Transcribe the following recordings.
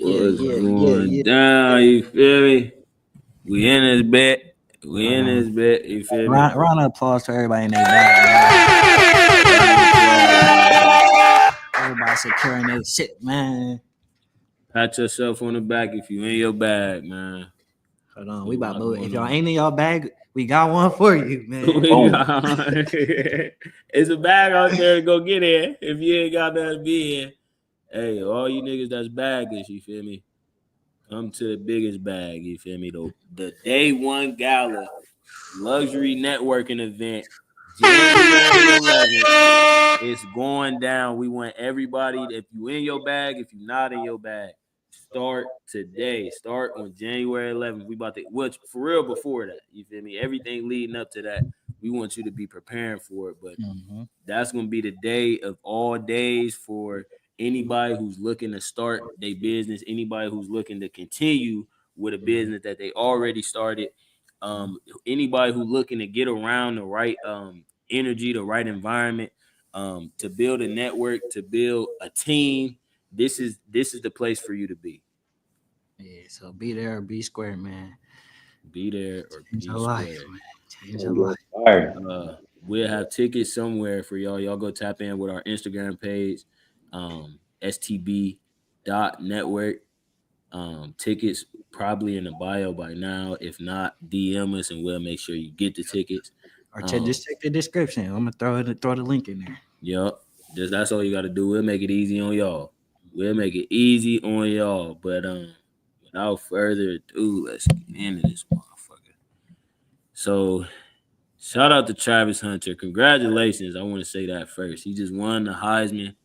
What's going down? You feel me? We in this bet. We in this bet. You feel me? Round of applause to everybody in their bag. Everybody securing their shit, man. Pat yourself on the back if you in your bag, man. Hold on, we about to. If y'all ain't in your bag, we got one for you, man. It's a bag out there to go get in. If you ain't got nothing to be in, hey, all you niggas that's baggers, you feel me? Come to the biggest bag, you feel me? The day one gala luxury networking event, January 11th. It's going down. We want everybody, if you in your bag, if you're not in your bag, start today. Start on January 11th. We about to, which for real before that, you feel me? Everything leading up to that, we want you to be preparing for it. But that's going to be the day of all days for anybody who's looking to start their business, anybody who's looking to continue with a business that they already started, anybody who's looking to get around the right energy, the right environment, to build a network, to build a team. This is the place for you to be. Yeah, so be there or be square, man. Be there or change be your square. Life, man. Change your life. All right. We'll have tickets somewhere for y'all. Y'all go tap in with our Instagram page, stb.network. Tickets probably in the bio by now. If not, DM us and we'll make sure you get the tickets. Or just check the description. I'm gonna throw the link in there. Yep. That's all you gotta do. We'll make it easy on y'all. But without further ado, let's get into this motherfucker. So shout out to Travis Hunter. Congratulations. I want to say that first. He just won the Heisman.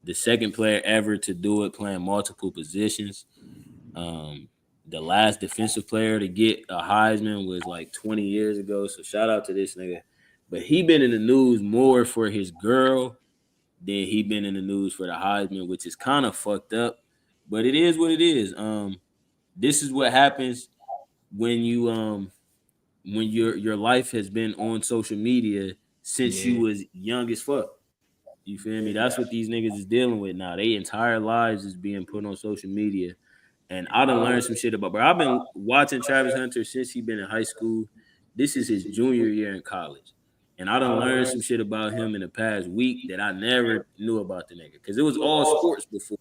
The second player ever to do it, playing multiple positions. The last defensive player to get a Heisman was like 20 years ago. So shout out to this nigga. But he been in the news more for his girl than he been in the news for the Heisman, which is kind of fucked up. But it is what it is. This is what happens when you when your life has been on social media since you was young as fuck. You feel me? That's what these niggas is dealing with now. Their entire lives is being put on social media. And I done learned some shit about, bro. I've been watching Travis Hunter since he been in high school. This is his junior year in college. And I done learned some shit about him in the past week that I never knew about the nigga. Because it was all sports before.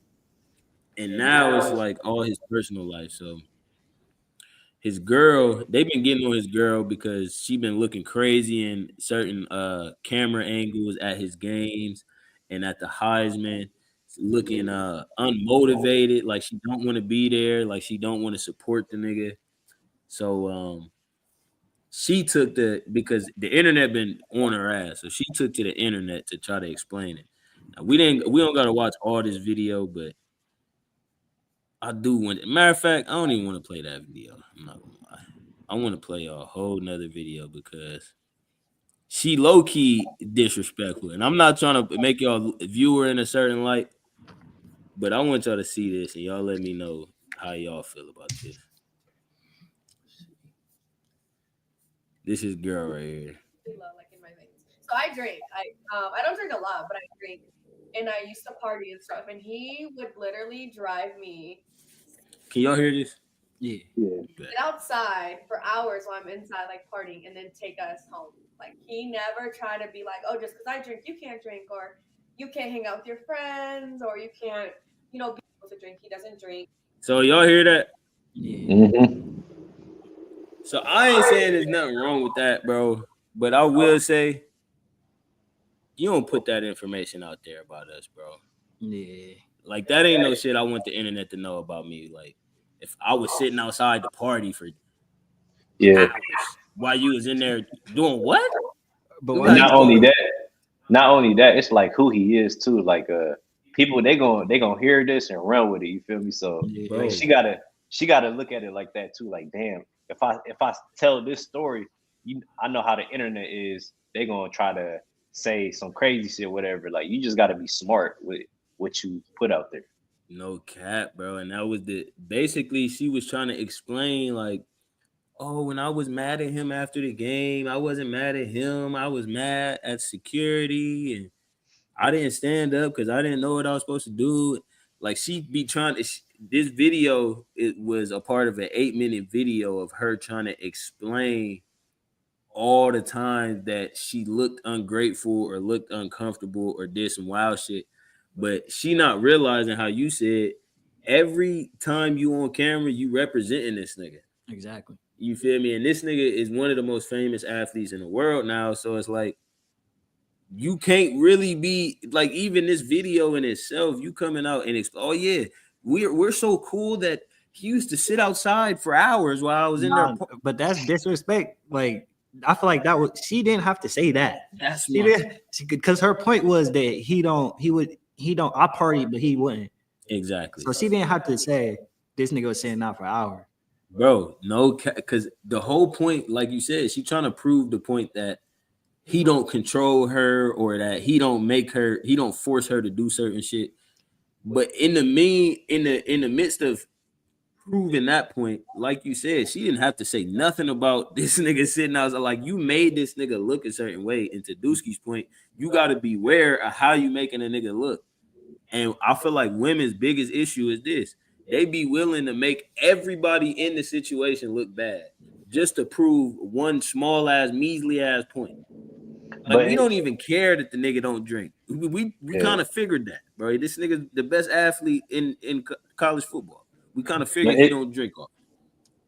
And now it's like all his personal life. So his girl, they've been getting on his girl because she been looking crazy in certain camera angles at his games and at the Heisman, looking unmotivated, like she don't want to be there, like she don't want to support the nigga. So she took because the internet been on her ass, so she took to the internet to try to explain it. Now, we don't gotta watch all this video, but I do want. Matter of fact, I don't even want to play that video. I'm not gonna lie. I want to play a whole nother video because she low key disrespectful, and I'm not trying to make y'all view her in a certain light, but I want y'all to see this and y'all let me know how y'all feel about this. This is girl right here. Like in my veins. So I drink. I don't drink a lot, but I drink, and I used to party and stuff. And he would literally drive me. Can y'all hear this? Yeah. Get outside for hours while I'm inside, like partying, and then take us home. Like he never tried to be like, oh, just because I drink, you can't drink, or you can't hang out with your friends, or you can't, be able to drink. He doesn't drink. So y'all hear that? Yeah. So I ain't saying there's nothing wrong with that, bro. But I will say, you don't put that information out there about us, bro. Yeah. Like that ain't no shit I want the internet to know about me. Like if I was sitting outside the party for hours while you was in there doing what? But not only that, it's like who he is too. Like people they gonna hear this and run with it. You feel me? So like, she gotta look at it like that too. Like damn, if I tell this story, I know how the internet is. They gonna try to say some crazy shit, whatever. Like you just gotta be smart with what you put out there. No cap, bro. And that was basically she was trying to explain like, oh, when I was mad at him after the game, I wasn't mad at him. I was mad at security and I didn't stand up because I didn't know what I was supposed to do. Like she be trying to. This video, it was a part of an 8-minute video of her trying to explain all the times that she looked ungrateful or looked uncomfortable or did some wild shit. But she not realizing how you said every time you on camera, you representing this nigga. Exactly. You feel me? And this nigga is one of the most famous athletes in the world now. So it's like, you can't really be like, even this video in itself, you coming out and oh yeah, we're so cool that he used to sit outside for hours while I was in there. But that's disrespect. Like, I feel like that was, she didn't have to say that. That's she did, because her point was that he don't I party, but he wouldn't. Exactly. So she didn't have to say this nigga was sitting out for hours. Bro, no, because the whole point, like you said, she trying to prove the point that he don't control her or that he don't force her to do certain shit. But in the midst of proving that point, like you said, she didn't have to say nothing about this nigga sitting out. Like, you made this nigga look a certain way. And to Dusky's point, you got to beware of how you making a nigga look. And I feel like women's biggest issue is this. They be willing to make everybody in the situation look bad just to prove one small ass, measly ass point. Like, we don't even care that the nigga don't drink. We kind of figured that, bro. This nigga's the best athlete in college football. We kind of figured he don't drink off.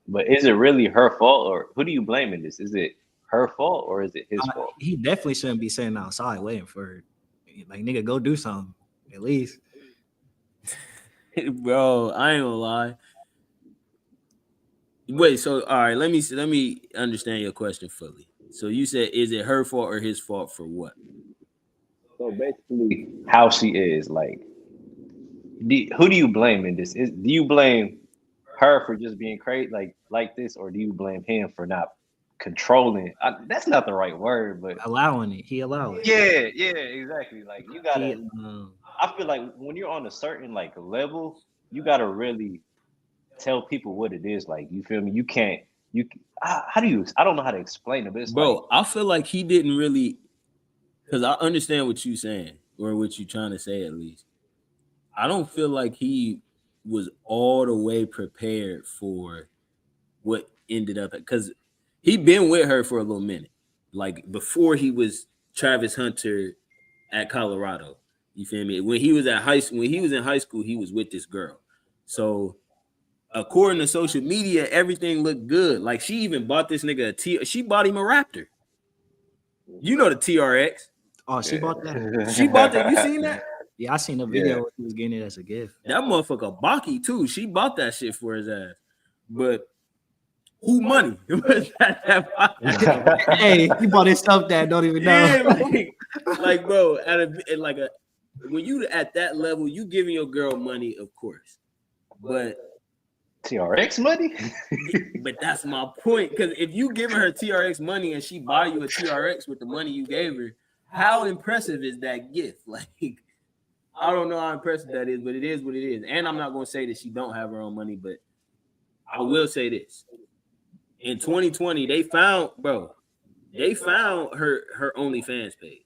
But is it really her fault, or who do you blame in this? Is it her fault or is it his fault? He definitely shouldn't be sitting outside waiting for it. Like, nigga, go do something at least. Bro, I ain't gonna lie. Wait, so all right, let me understand your question fully. So you said, is it her fault or his fault for what? So basically, how she is, like, who do you blame in this? Do you blame her for just being crazy like this, or do you blame him for not controlling? That's not the right word, but allowing it. He allowed it. Yeah, exactly. Like, you gotta. I feel like when you're on a certain like level, you gotta really tell people what it is. Like, you feel me? You can't. How do you? I don't know how to explain it, but it's bro. I feel like he didn't really, because I understand what you're saying or what you're trying to say at least. I don't feel like he was all the way prepared for what ended up, because he been with her for a little minute, like before he was Travis Hunter at Colorado. You feel me? When he was in high school, he was with this girl. So according to social media, everything looked good. Like, she even bought this nigga she bought him a Raptor. You know the TRX. Oh, she bought that. She bought that. You seen that? Yeah, I seen the video where he was getting it as a gift. That motherfucker Baki too. She bought that shit for his ass. But who money? Hey, he bought his stuff that don't even know. Yeah, like bro, when you at that level, you giving your girl money, of course. But TRX money? But that's my point. Because if you giving her TRX money and she buy you a TRX with the money you gave her, how impressive is that gift? Like, I don't know how impressive that is, but it is what it is. And I'm not going to say that she don't have her own money, but I will say this. In 2020, they found her OnlyFans page.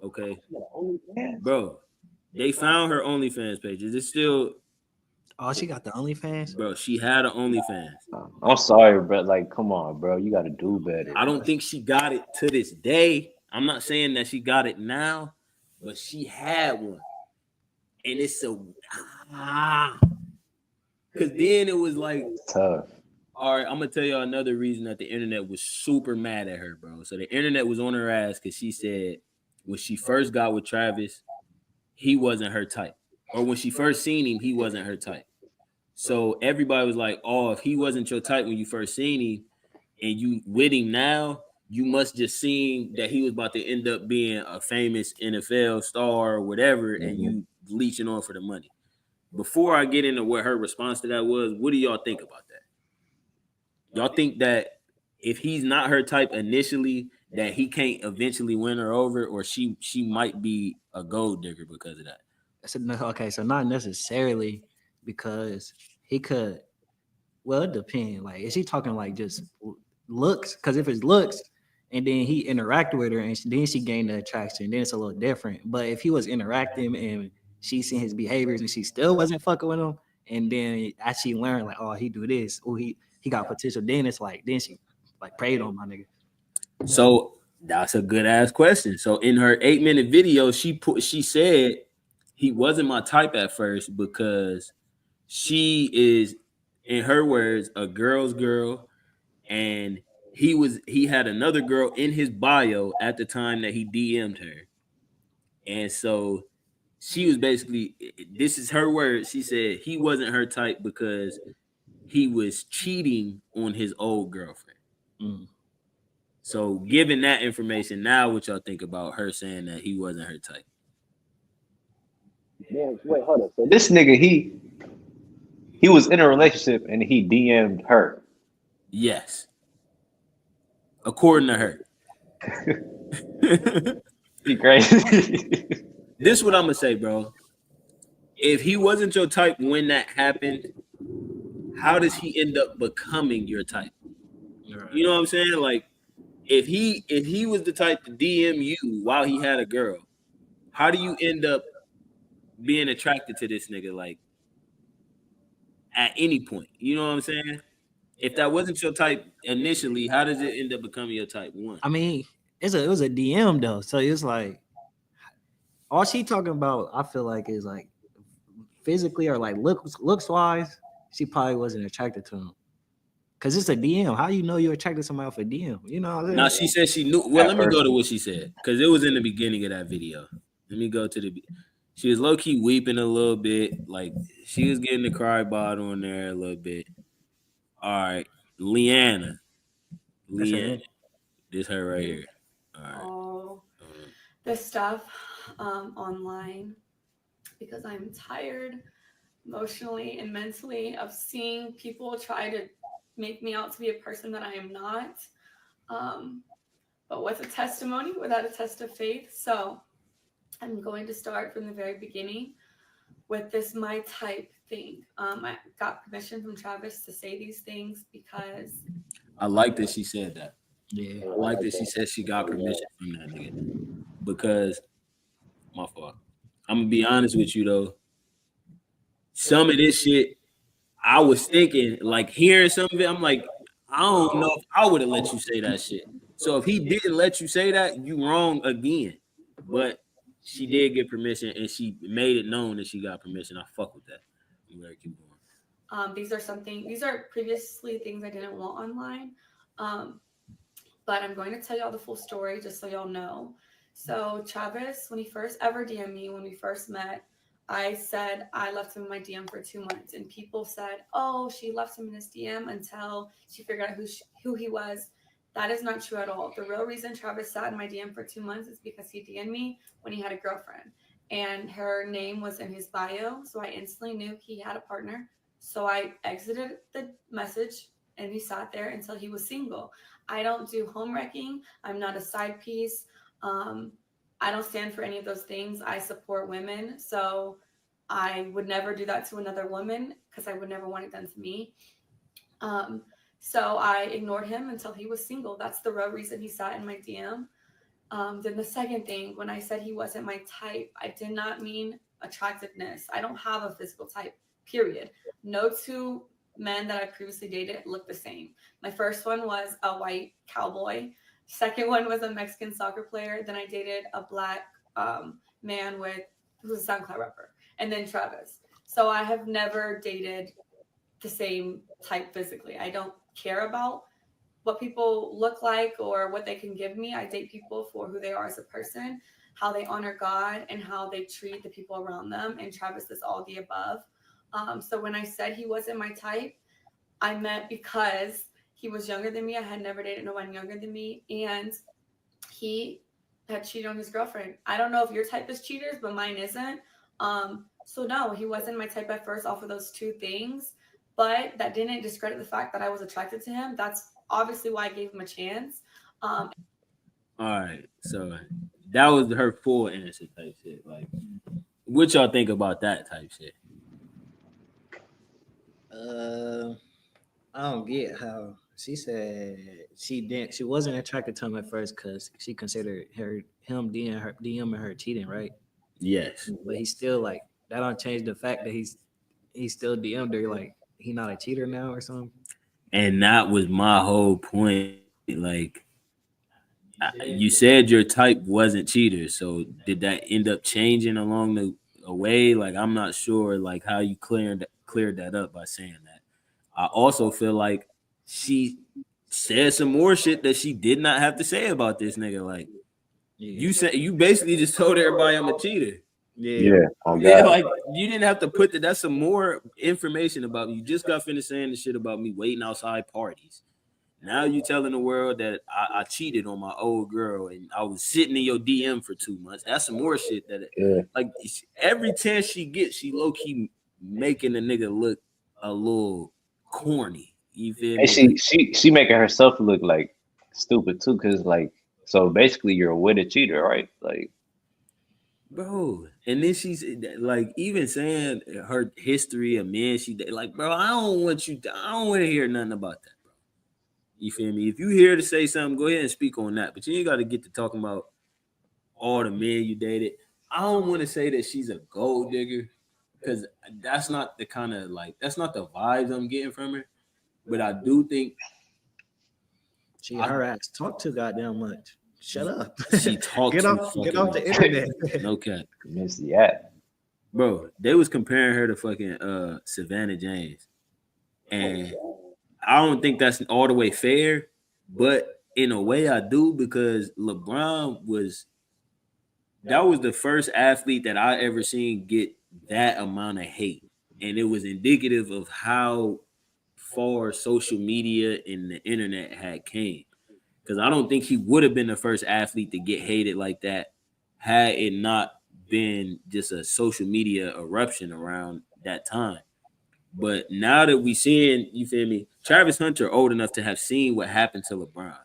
Okay? Bro, they found her OnlyFans page. Is it still... Oh, she got the OnlyFans? Bro, she had an OnlyFans. I'm sorry, bro. Like, come on, bro. You got to do better. I don't think she got it to this day. I'm not saying that she got it now, but she had one. And it's because then it was like tough. All right, I'm gonna tell you another reason that the internet was super mad at her, bro. So the internet was on her ass because she said when she first got with Travis, he wasn't her type, or when she first seen him, he wasn't her type. So everybody was like, "Oh, if he wasn't your type when you first seen him, and you with him now, you must just seen that he was about to end up being a famous NFL star or whatever, and you leeching on for the money." Before I get into what her response to that was, what do y'all think about that? Y'all think that if he's not her type initially, that he can't eventually win her over, or she might be a gold digger because of that? Okay, so not necessarily, because he could. Well, it depends. Like, is he talking like just looks? Because if it's looks, and then he interacted with her, and then she gained the attraction, then it's a little different. But if he was interacting and she seen his behaviors and she still wasn't fucking with him. And then as she learned, like, oh, he do this, oh, he got potential. Then it's like, then she like preyed on my nigga. So that's a good ass question. So in her 8-minute video, she said he wasn't my type at first because she is, in her words, a girl's girl, and he had another girl in his bio at the time that he DM'd her. And so she was basically, this is her words, she said he wasn't her type because he was cheating on his old girlfriend. Mm. So given that information, now what y'all think about her saying that he wasn't her type? Damn, wait, hold up. So this nigga, he was in a relationship and he DM'd her. Yes. According to her. Be crazy. This is what I'm gonna say, bro. If he wasn't your type when that happened, how does he end up becoming your type? You know what I'm saying? Like, if he was the type to DM you while he had a girl, how do you end up being attracted to this nigga? Like, at any point, you know what I'm saying? If that wasn't your type initially, how does it end up becoming your type one? I mean, it was a DM though, so it's like all she talking about. I feel like is like physically or like looks wise. She probably wasn't attracted to him because it's a DM. How you know you're attracted to somebody off a DM? You know what I'm saying? Now she said she knew. Well, let me go to what she said because it was in the beginning of that video. Let me go to the. She was low key weeping a little bit, like she was getting the cry bottle on there a little bit. All right, Leanna, this her right here. All right. Oh, this stuff online because I'm tired emotionally and mentally of seeing people try to make me out to be a person that I am not. But with a testimony without a test of faith. So I'm going to start from the very beginning with this my type thing. I got permission from Travis to say these things because I like that she said that. Yeah, I like that she said she got permission from that nigga. Because my fault. I'm gonna be honest with you though. Some of this shit, I was thinking, like hearing some of it, I'm like, I don't know if I would have let you say that shit. So if he didn't let you say that, you wrong again. But she did get permission and she made it known that she got permission. I fuck with that. I'm gonna keep going. These are previously things I didn't want online. But I'm going to tell y'all the full story just so y'all know. So Travis, when he first ever DM'd me, when we first met, I said I left him in my DM for 2 months, and people said, "Oh, she left him in his DM until she figured out who he was." That is not true at all. The real reason Travis sat in my DM for 2 months is because he DM'd me when he had a girlfriend, and her name was in his bio, so I instantly knew he had a partner. So I exited the message, and he sat there until he was single. I don't do home wrecking. I'm not a side piece. I don't stand for any of those things. I support women. So I would never do that to another woman because I would never want it done to me. So I ignored him until he was single. That's the real reason he sat in my DM. Then the second thing, when I said he wasn't my type, I did not mean attractiveness. I don't have a physical type, period. No two men that I previously dated look the same. My first one was a white cowboy. Second one was a Mexican soccer player. Then I dated a black man who was a SoundCloud rapper. And then Travis. So I have never dated the same type physically. I don't care about what people look like or what they can give me. I date people for who they are as a person, how they honor God, and how they treat the people around them. And Travis is all the above. So when I said he wasn't my type, I meant because he was younger than me. I had never dated no one younger than me. And he had cheated on his girlfriend. I don't know if your type is cheaters, but mine isn't. So no, he wasn't my type at first off of those two things. But that didn't discredit the fact that I was attracted to him. That's obviously why I gave him a chance. All right. So that was her full answer type shit. Like, what y'all think about that type shit? I don't get how she said she wasn't attracted to him at first because she considered him DMing her cheating, right? Yes. But he still like that don't change the fact that he's still DM'd her. Like he not a cheater now or something. And that was my whole point. Like, you said your type wasn't cheaters, so did that end up changing along the way? Like, I'm not sure like how you cleared that up by saying that. I also feel like she said some more shit that she did not have to say about this nigga. Like, you said you basically just told everybody I'm a cheater. Yeah. Oh Yeah, God. like you didn't have to put that. That's some more information about me. You just got finished saying the shit about me waiting outside parties. Now you telling the world that I cheated on my old girl and I was sitting in your DM for 2 months. That's some more shit that, like, every chance she gets, she low key making the nigga look a little corny. You feel And me? she making herself look like stupid too, cause like so basically you're with a cheater, right? Like, Bro, and then she's like, even saying her history of men, she like, bro, I don't want to hear nothing about that, bro. You feel me? If you here to say something, go ahead and speak on that. But you ain't got to get to talking about all the men you dated. I don't want to say that she's a gold digger because that's not the kind of like that's not the vibes I'm getting from her. But I do think Her ass talk too goddamn much. Shut up. She talked get too off fucking the much. internet. No cap. Miss that. Bro, they was comparing her to fucking Savannah James. And I don't think that's all the way fair, but in a way I do because LeBron was that was the first athlete that I ever seen get that amount of hate. And it was indicative of how far social media and the internet had came. Because I don't think he would have been the first athlete to get hated like that had it not been just a social media eruption around that time. But now that we seeing, you feel me, Travis Hunter old enough to have seen what happened to LeBron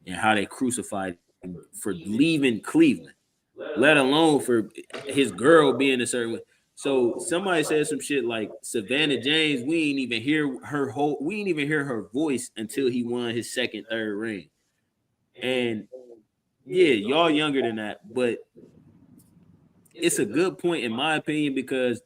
and how they crucified him for leaving Cleveland, let alone for his girl being a certain way. So somebody said some shit like Savannah James, we ain't even hear her voice until he won his second, third ring. And yeah, y'all younger than that, but it's a good point in my opinion because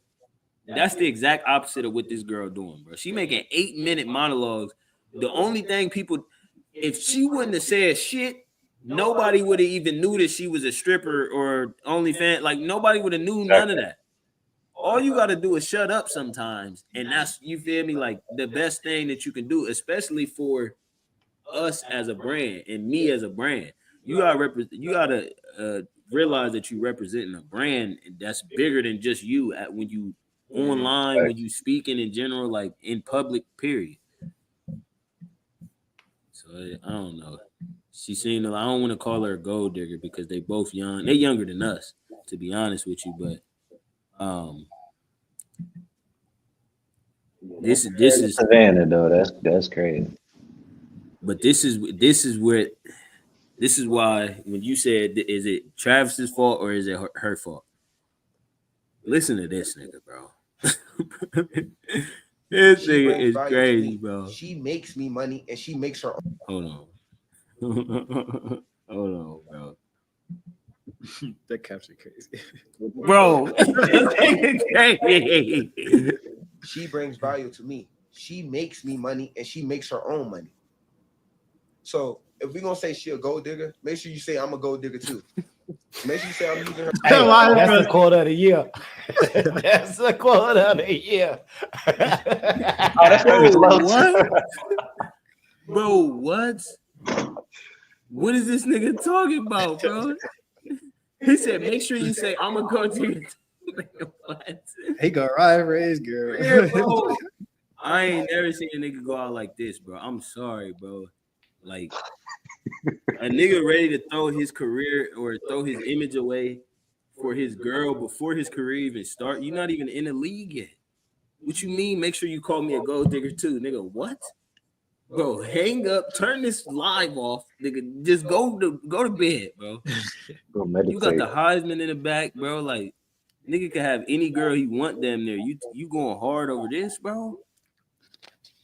that's the exact opposite of what this girl doing, bro. She making 8-minute monologues. The only thing people, if she wouldn't have said shit, nobody would have even knew that she was a stripper or OnlyFans. Like nobody would have knew none of Exactly. that. All you got to do is shut up sometimes, and that's you feel me. Like the best thing that you can do, especially for us as a brand and me as a brand. You gotta realize that you representing a brand that's bigger than just you at when you online, when you speaking in general, like in public, period. So I don't know. She seemed I don't want to call her a gold digger because they both young. They younger than us, to be honest with you. But this is Savannah though. That's crazy. but this is why when you said is it Travis's fault or is it her fault? Listen to this nigga, bro. This She nigga brings is value to crazy, me. bro. She makes me money and she makes her own. Hold on. Hold on, bro. That caption crazy. Bro. Crazy. She brings value to me. She makes me money and she makes her own money. So if we're gonna say she a gold digger, make sure you say I'm a gold digger too. Make sure you say I'm using her. Hey, that's the quote of the year. That's the quote of the year. Oh, that's Bro, low. what? Bro, what? What is this nigga talking about, bro? He said, make sure you say, I'm going to go to your what? He go right for his girl. Yeah, bro. I ain't never seen a nigga go out like this, bro. I'm sorry, bro. Like, a nigga ready to throw his career or throw his image away for his girl before his career even start. You're not even in the league yet. What you mean? Make sure you call me a gold digger too, nigga. What? Bro, hang up, turn this live off, nigga. Just go to bed, bro. Go You got meditate. the Heisman in the back, bro. Like, nigga can have any girl he want damn near. You going hard over this, bro?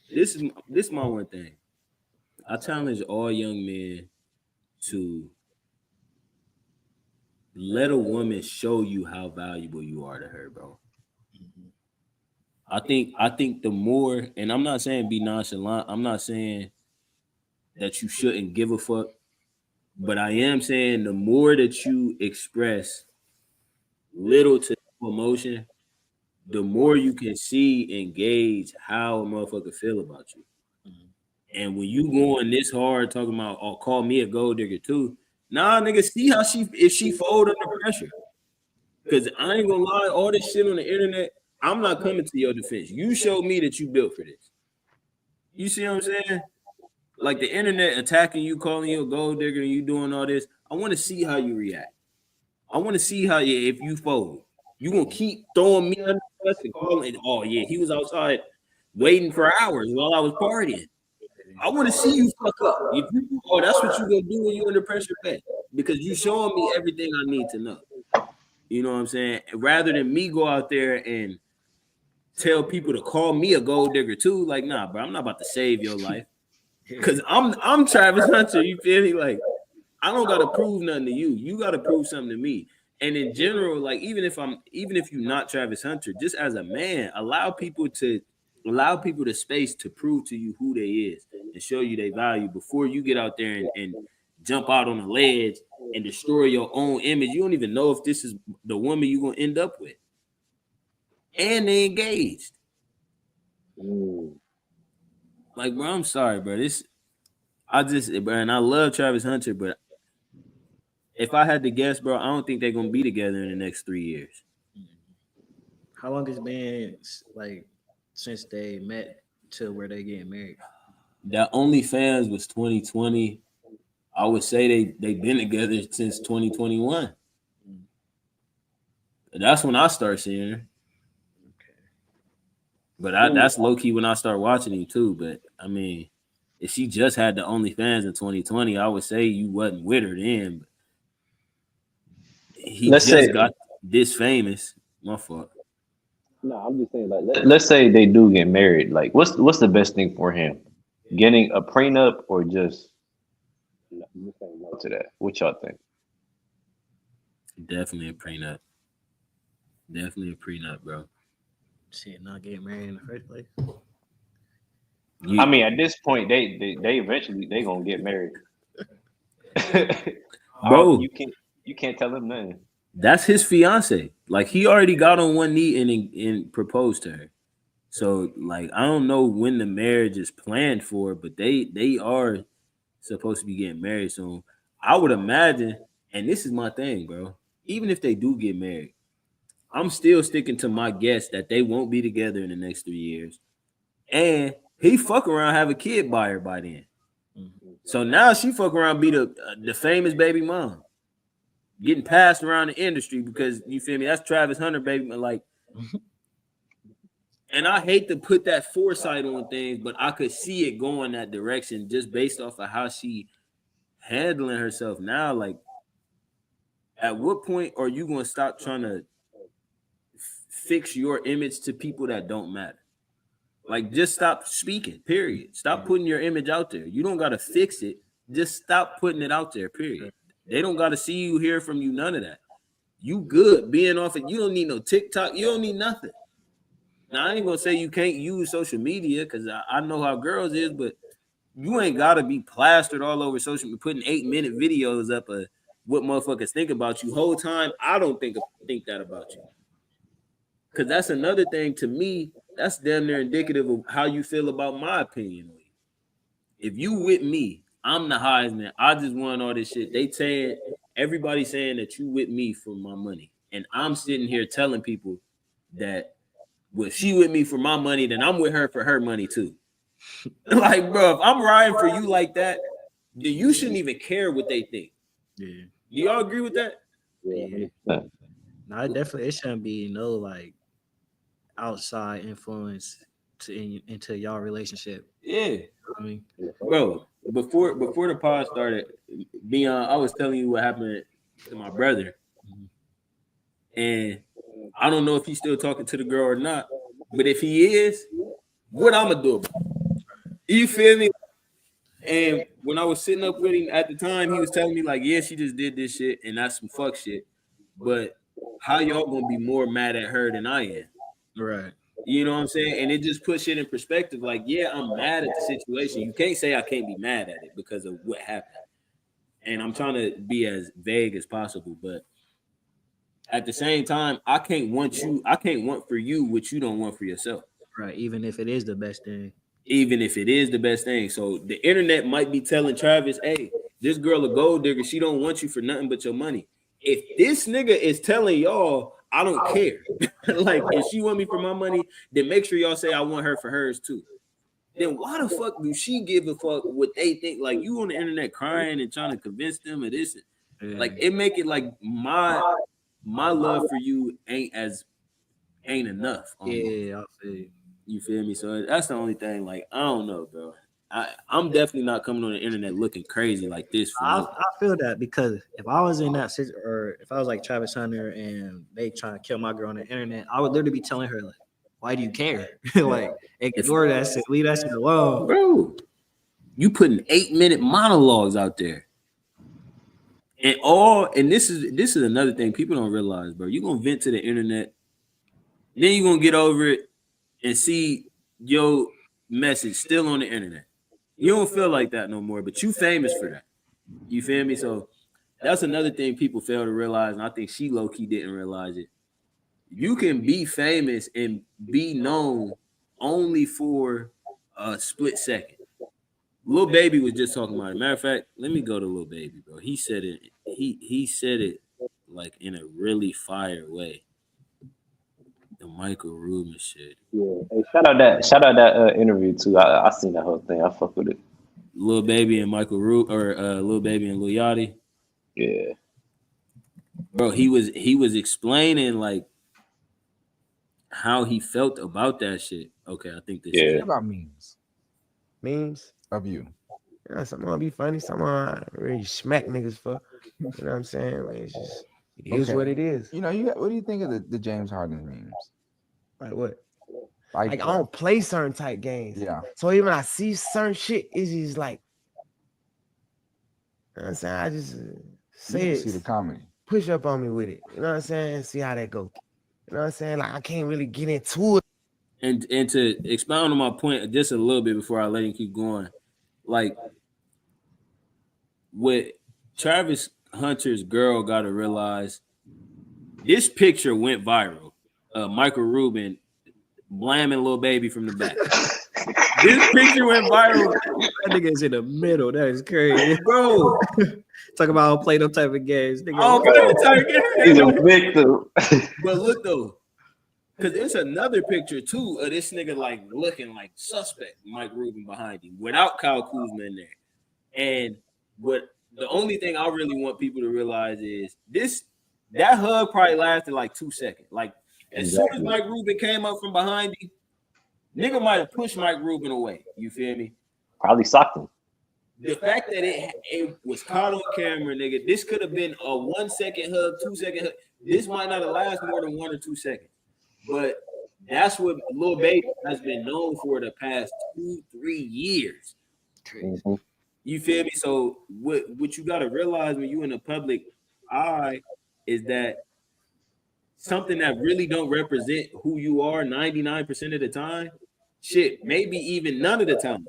This is my one thing. I challenge all young men to let a woman show you how valuable you are to her, bro. I think the more, and I'm not saying be nonchalant. I'm not saying that you shouldn't give a fuck, but I am saying the more that you express little to no emotion, the more you can see and gauge how a motherfucker feel about you. And when you going this hard talking about, oh, call me a gold digger too. Nah, nigga, see how if she fold under pressure. Cause I ain't gonna lie, all this shit on the internet, I'm not coming to your defense. You showed me that you built for this. You see what I'm saying? Like the internet attacking you, calling you a gold digger, and you doing all this. I want to see how you react. I want to see how you, if you fold, you gonna keep throwing me under the bus and calling. Oh yeah, he was outside waiting for hours while I was partying. I want to see you fuck up. If you, oh, that's what you gonna do when you under pressure, bet, because you showing me everything I need to know. You know what I'm saying? Rather than me go out there and tell people to call me a gold digger too, like, nah, bro, I'm not about to save your life. Cause I'm Travis Hunter, you feel me? Like, I don't gotta prove nothing to you. You gotta prove something to me. And in general, like, even if you're not Travis Hunter, just as a man, allow people the space to prove to you who they is and show you their value before you get out there and jump out on a ledge and destroy your own image. You don't even know if this is the woman you're gonna end up with. And they engaged. Like, bro, I'm sorry, bro. And I love Travis Hunter, but if I had to guess, bro, I don't think they're gonna be together in the next 3 years. How long has it been like since they met to where they getting married? That OnlyFans was 2020. I would say they've been together since 2021. That's when I start seeing her. But that's low key when I start watching you too. But I mean, if she just had the OnlyFans in 2020, I would say you wasn't with her then. But he got this famous. My fault. No, I'm just saying, like, let's say they do get married. Like, what's the best thing for him? Getting a prenup or just saying no to that? What y'all think? Definitely a prenup. Definitely a prenup, bro. Shit, not getting married in the first place. I mean, at this point, they eventually they gonna get married. Bro, you can't tell him nothing. That's his fiance. Like, he already got on one knee and proposed to her. So, like, I don't know when the marriage is planned for, but they are supposed to be getting married soon. I would imagine, and this is my thing, bro. Even if they do get married, I'm still sticking to my guess that they won't be together in the next 3 years. And he fuck around have a kid by her by then. So now she fuck around be the famous baby mom. Getting passed around the industry because, you feel me, that's Travis Hunter, baby. Like, and I hate to put that foresight on things, but I could see it going that direction just based off of how she handling herself now. Like, at what point are you going to stop trying to fix your image to people that don't matter? Like, just stop speaking, period. Stop putting your image out there. You don't got to fix it. Just stop putting it out there, period. They don't got to see you, hear from you, none of that. You good being off it. You don't need no TikTok. You don't need nothing. Now, I ain't going to say you can't use social media because I know how girls is, but you ain't got to be plastered all over social media, putting 8-minute videos up of what motherfuckers think about you whole time. I don't think that about you. Because that's another thing to me, that's damn near indicative of how you feel about my opinion. If you with me, I'm the Heisman. I just won all this shit. Everybody's saying that you with me for my money. And I'm sitting here telling people that, well, if she with me for my money, then I'm with her for her money too. Like, bro, if I'm riding for you like that, then you shouldn't even care what they think. Yeah. Do y'all agree with that? Yeah. No, it shouldn't be no like outside influence into y'all relationship. Yeah. I mean, bro, before the pod started, I was telling you what happened to my brother. And I don't know if he's still talking to the girl or not, but if he is, what I'm gonna do about it? You feel me? And when I was sitting up with him at the time, he was telling me, like, yeah, she just did this shit and that's some fuck shit. But how y'all gonna be more mad at her than I am? Right. You know what I'm saying? And it just puts shit in perspective. Like, yeah, I'm mad at the situation. You can't say I can't be mad at it because of what happened. And I'm trying to be as vague as possible, but at the same time, I can't want for you what you don't want for yourself. Right. Even if it is the best thing. Even if it is the best thing. So the internet might be telling Travis, hey, this girl a gold digger. She don't want you for nothing but your money. If this nigga is telling y'all, I don't care. Like, if she want me for my money, then make sure y'all say I want her for hers too. Then why the fuck do she give a fuck what they think? Like, you on the internet crying and trying to convince them of this. Like, it make it like my love for you ain't enough. Yeah, I feel you feel me? So that's the only thing. Like, I don't know, bro. I'm definitely not coming on the internet looking crazy like this. I feel that because if I was in that situation, or if I was like Travis Hunter and they trying to kill my girl on the internet, I would literally be telling her like, "Why do you care? Like, ignore that shit, leave that shit alone, bro." You putting 8-minute monologues out there, and this is another thing people don't realize, bro. You gonna vent to the internet, then you gonna get over it and see your message still on the internet. You don't feel like that no more, but you famous for that. You feel me? So that's another thing people fail to realize, and I think she low-key didn't realize it. You can be famous and be known only for a split second. Lil Baby was just talking about it. Matter of fact, let me go to Lil Baby, bro. He said it. He said it like in a really fire way. The Michael Rubin shit. Yeah. Hey, shout out that interview too. I seen that whole thing. I fuck with it. Lil Baby and Michael Rubin, or Lil Baby and Lil Yachty. Yeah. Bro, he was explaining like how he felt about that shit. Okay, I think this is about memes. Memes of you. Yeah, some gonna be funny, some gonna really smack niggas for. You know what I'm saying? Like, it is what it is. You know, what do you think of the James Harden memes? Like what? Like I don't play certain type games. Yeah. So even I see certain shit, it's just like, you know what I'm saying? I just say it. See the comedy. Push up on me with it. You know what I'm saying? See how that go. You know what I'm saying? Like, I can't really get into it. And to expound on my point just a little bit before I let him keep going, like what Travis Hunter's girl got to realize, this picture went viral. Michael Rubin blaming Lil Baby from the back. This picture went viral. That nigga's in the middle. That is crazy, bro. Talk about I don't play them type of games. Nigga, I don't play them type of games. He's a victim. But look though, because there's another picture too of this nigga like looking like suspect, Mike Rubin behind him, without Kyle Kuzma in there. And what the only thing I really want people to realize is that hug probably lasted like 2 seconds. Like as soon as Mike Rubin came up from behind him, nigga might have pushed Mike Rubin away. You feel me? Probably socked him. The fact that it was caught on camera, nigga, this could have been a 1 second hug, 2 second hug. This might not have lasted more than 1 or 2 seconds. But that's what Lil Baby has been known for the past 2-3 years. Mm-hmm. You feel me? So what you got to realize when you in the public eye is that something that really don't represent who you are 99% of the time, shit, maybe even none of the time,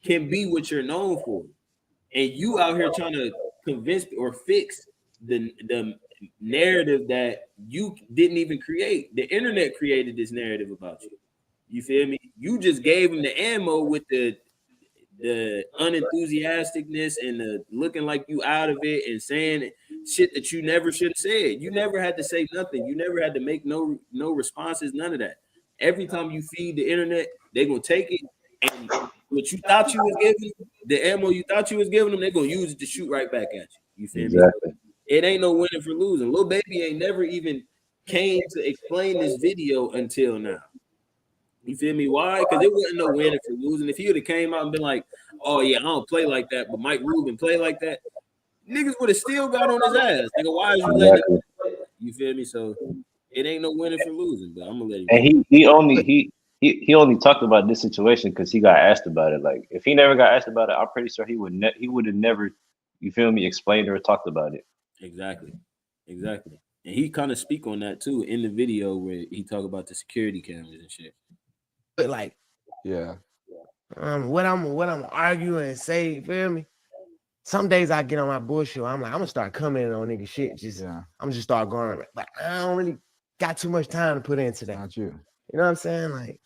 can be what you're known for. And you out here trying to convince or fix the narrative that you didn't even create. The internet created this narrative about you. You feel me? You just gave them the ammo with the unenthusiasticness and the looking like you out of it and saying shit that you never should have said. You never had to say nothing. You never had to make no responses, none of that. Every time you feed the internet, they're gonna take it, and what you thought you was giving, the ammo you thought you was giving them, they're gonna use it to shoot right back at you. You feel me? It ain't no winning for losing. Lil Baby ain't never even came to explain this video until now. You feel me? Why? Because it wasn't no winning for losing. If he would have came out and been like, oh yeah, I don't play like that, but Mike Rubin play like that, niggas would have still got on his ass. Nigga, why is you letting him play? You feel me? So it ain't no winning for losing, but I'm gonna let him. And he only talked about this situation because he got asked about it. Like if he never got asked about it, I'm pretty sure he would have never, you feel me, explained or talked about it. Exactly. And he kind of speak on that too in the video where he talk about the security cameras and shit. But like, Yeah. what I'm arguing and say, you feel me? Some days I get on my bullshit. I'm gonna start commenting on nigga shit. I'm just start going, but I don't really got too much time to put into that. Not you. You know what I'm saying? Like,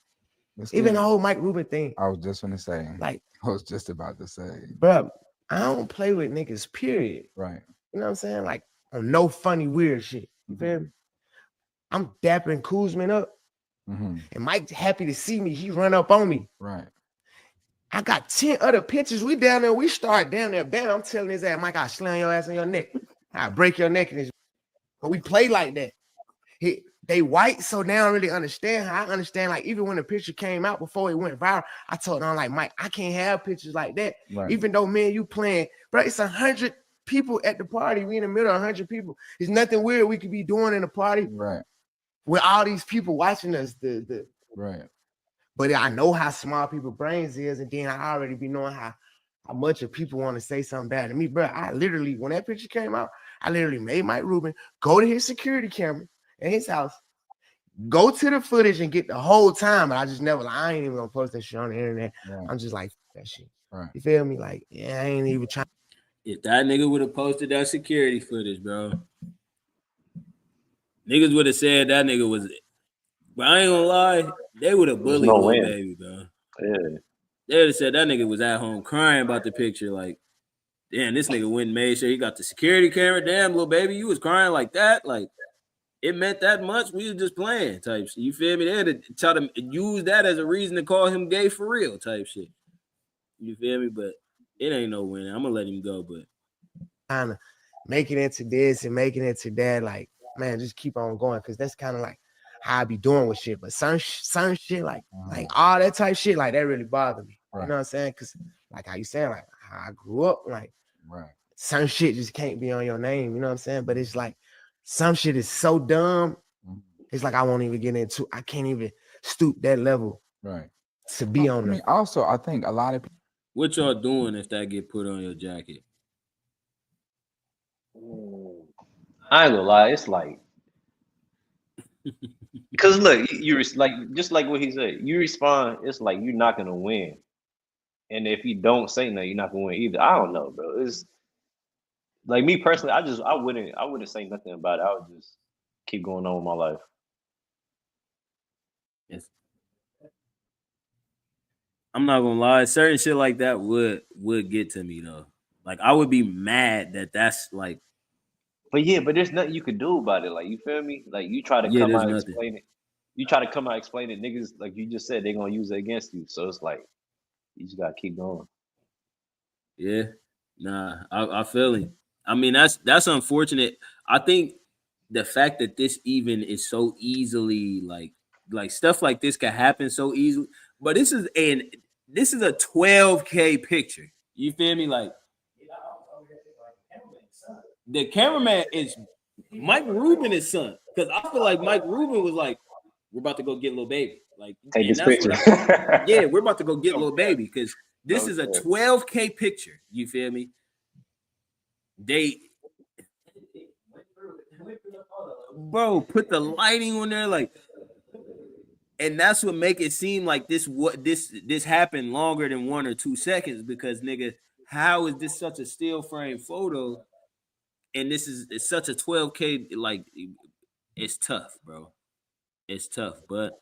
even the whole Mike Rubin thing. I was just gonna say. Like, I was just about to say, bro, I don't play with niggas, period. Right. You know what I'm saying? Like, on no funny weird shit. You feel me? I'm dapping Kuzman up, and Mike happy to see me. He run up on me. Right. I got 10 other pictures. We down there. We start down there. Bam, I'm telling his ass, Mike, I'll slam your ass on your neck. I'll break your neck. But we play like that. They white, so they don't really understand how I understand. Like, even when the picture came out before it went viral, I told them, like, Mike, I can't have pictures like that. Right. Even though me and you playing, bro, it's 100 people at the party. We in the middle of 100 people. There's nothing weird we could be doing in a party. Right. With all these people watching us. Right. But I know how small people's brains is, and then I already be knowing how much of people want to say something bad to me, bro. I literally, when that picture came out, I literally made Mike Rubin go to his security camera in his house, go to the footage and get the whole time. But I just never, I ain't even gonna post that shit on the internet. Right. I'm just like, that shit. Right. You feel me? Like, yeah, I ain't even trying. If that nigga would have posted that security footage, bro, niggas would have said that nigga was. But I ain't gonna lie, they would have bullied Lil Baby, bro. Yeah. They would have said that nigga was at home crying about the picture. Like, damn, this nigga went and made sure he got the security camera. Damn, Lil Baby, you was crying like that. Like, it meant that much. We was just playing type shit. You feel me? They had to try to use that as a reason to call him gay for real type shit. You feel me? But it ain't no winning. I'm gonna let him go, but kind of making it to this and making it to that. Like, man, just keep on going, because that's kind of like how I be doing with shit. But some shit, like all that type shit, like that really bothered me. Right. You know what I'm saying? Because like how you saying, like how I grew up, like some shit just can't be on your name. You know what I'm saying? But it's like some shit is so dumb. It's like I won't even get into. I can't even stoop that level. Right. To be on there. Also, I think a lot of people. What y'all doing if that get put on your jacket? I ain't gonna lie, it's like, because look, you like just like what he said, you respond, it's like you're not gonna win, and if you don't say nothing, you're not gonna win either. I don't know, bro. It's like me personally, I wouldn't say nothing about it. I would just keep going on with my life. Yes. I'm not gonna lie, certain shit like that would get to me though. Like I would be mad that that's like. But yeah, but there's nothing you could do about it. Like, you feel me? Like, you try to come out and explain it. You try to come out and explain it. Niggas, like you just said, they're gonna use it against you. So it's like, you just gotta keep going. Yeah, nah, I feel it. I mean, that's unfortunate. I think the fact that this even is so easily like stuff like this can happen so easily. But this is a 12K picture. You feel me? Like. The cameraman is Mike Rubin's son, because I feel like Mike Rubin was like, "We're about to go get Lil Baby." Like, take this picture. Yeah, we're about to go get Lil Baby because this is a 12K picture. You feel me? Bro, put the lighting on there, like, and that's what make it seem like this happened longer than 1 or 2 seconds, because nigga, how is this such a still frame photo? And it's such a 12K, like, it's tough, bro. It's tough, but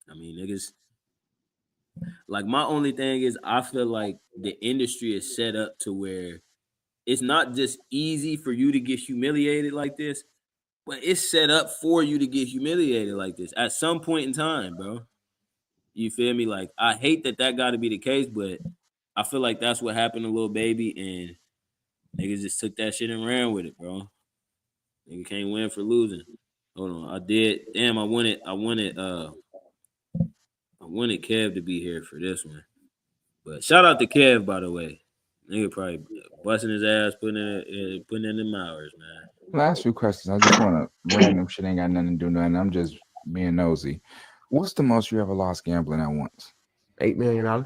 I mean, niggas, like, my only thing is I feel like the industry is set up to where it's not just easy for you to get humiliated like this, but it's set up for you to get humiliated like this at some point in time, bro. You feel me? Like, I hate that got to be the case, but I feel like that's what happened to Lil Baby, and niggas just took that shit and ran with it, bro. Nigga can't win for losing. Hold on, I did. Damn, I wanted Kev to be here for this one. But shout out to Kev, by the way. Nigga probably busting his ass, putting in them hours, man. Last few questions. I just want to random shit, ain't got nothing to do nothing. I'm just being nosy. What's the most you ever lost gambling at once? $8 million.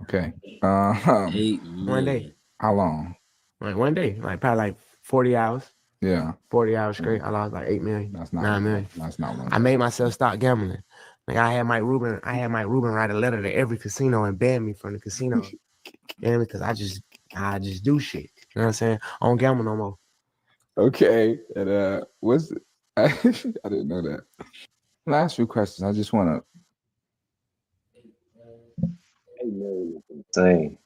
Okay. 8 million. One day. How long? Like one day, like probably like 40 hours. Yeah. 40 hours straight. I lost like 8 million. That's not 9 million. That's not one. I made myself stop gambling. Like I had Mike Rubin write a letter to every casino and ban me from the casino. You know, because I just do shit. You know what I'm saying? I don't gamble no more. Okay. And what's I didn't know that. Last few questions. I just want Insane.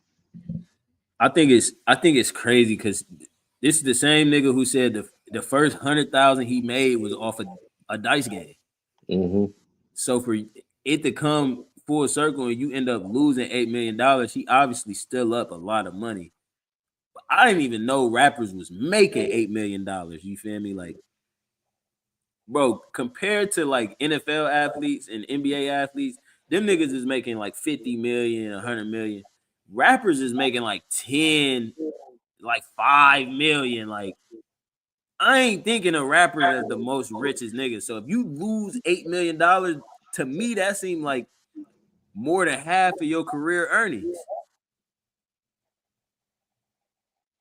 I think it's crazy because this is the same nigga who said the first 100,000 he made was off a dice game. Mm-hmm. So for it to come full circle and you end up losing $8 million, he obviously still up a lot of money. But I didn't even know rappers was making $8 million. You feel me? Like, bro, compared to like NFL athletes and NBA athletes, them niggas is making like 50 million, 100 million. Rappers is making like 10, like 5 million. Like, I ain't thinking of rappers as the most richest niggas. So if you lose $8 million, to me, that seemed like more than half of your career earnings.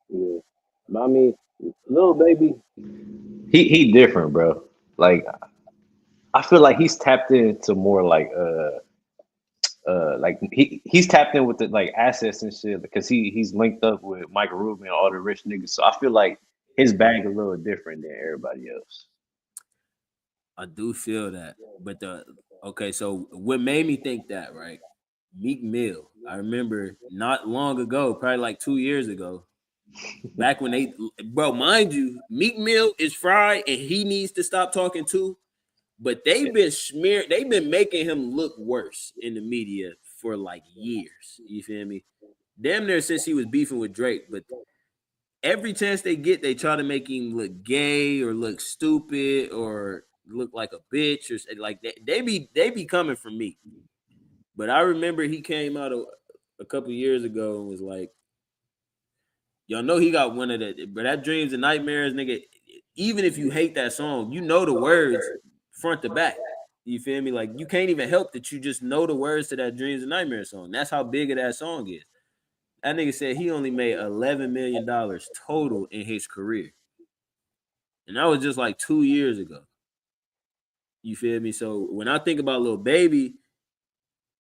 Yeah. But I mean, little baby, he different, bro. Like I feel like he's tapped into more like he's tapped in with the like assets and shit because he's linked up with Michael Rubin and all the rich niggas. So I feel like his bag a little different than everybody else. I do feel that. But okay, so what made me think that, right? Meek Mill. I remember not long ago, probably like 2 years ago, back when bro, mind you, Meek Mill is fried and he needs to stop talking too. But they've been making him look worse in the media for like years. You feel me? Damn near since he was beefing with Drake. But every chance they get, they try to make him look gay or look stupid or look like a bitch or like that. They be coming for me. But I remember he came out a couple years ago and was like, y'all know he got one of the, but that Dreams and Nightmares, nigga, even if you hate that song, you know the words front to back. You feel me? Like, you can't even help that you just know the words to that Dreams and Nightmares song. That's how big of that song is. That nigga said he only made $11 million total in his career. And that was just like 2 years ago. You feel me? So when I think about Lil Baby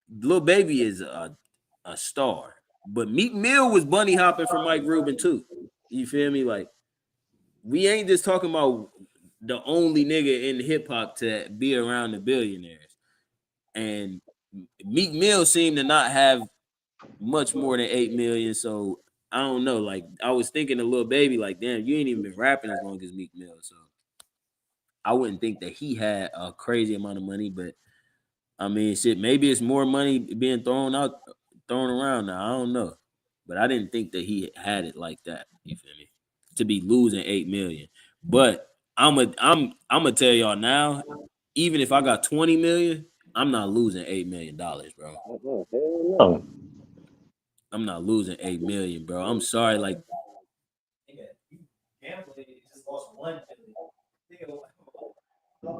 is a star. But Meek Mill was bunny hopping for Mike Rubin too. You feel me? Like, we ain't just talking about the only nigga in hip hop to be around the billionaires. And Meek Mill seemed to not have much more than 8 million. So I don't know. Like, I was thinking a Lil Baby, like, damn, you ain't even been rapping as long as Meek Mill. So I wouldn't think that he had a crazy amount of money, but I mean, shit, maybe it's more money being thrown around now. I don't know. But I didn't think that he had it like that. You feel me? To be losing 8 million. But I'm gonna tell y'all now, even if I got 20 million, I'm not losing $8 million, bro. No. I'm not losing 8 million, bro. I'm sorry, like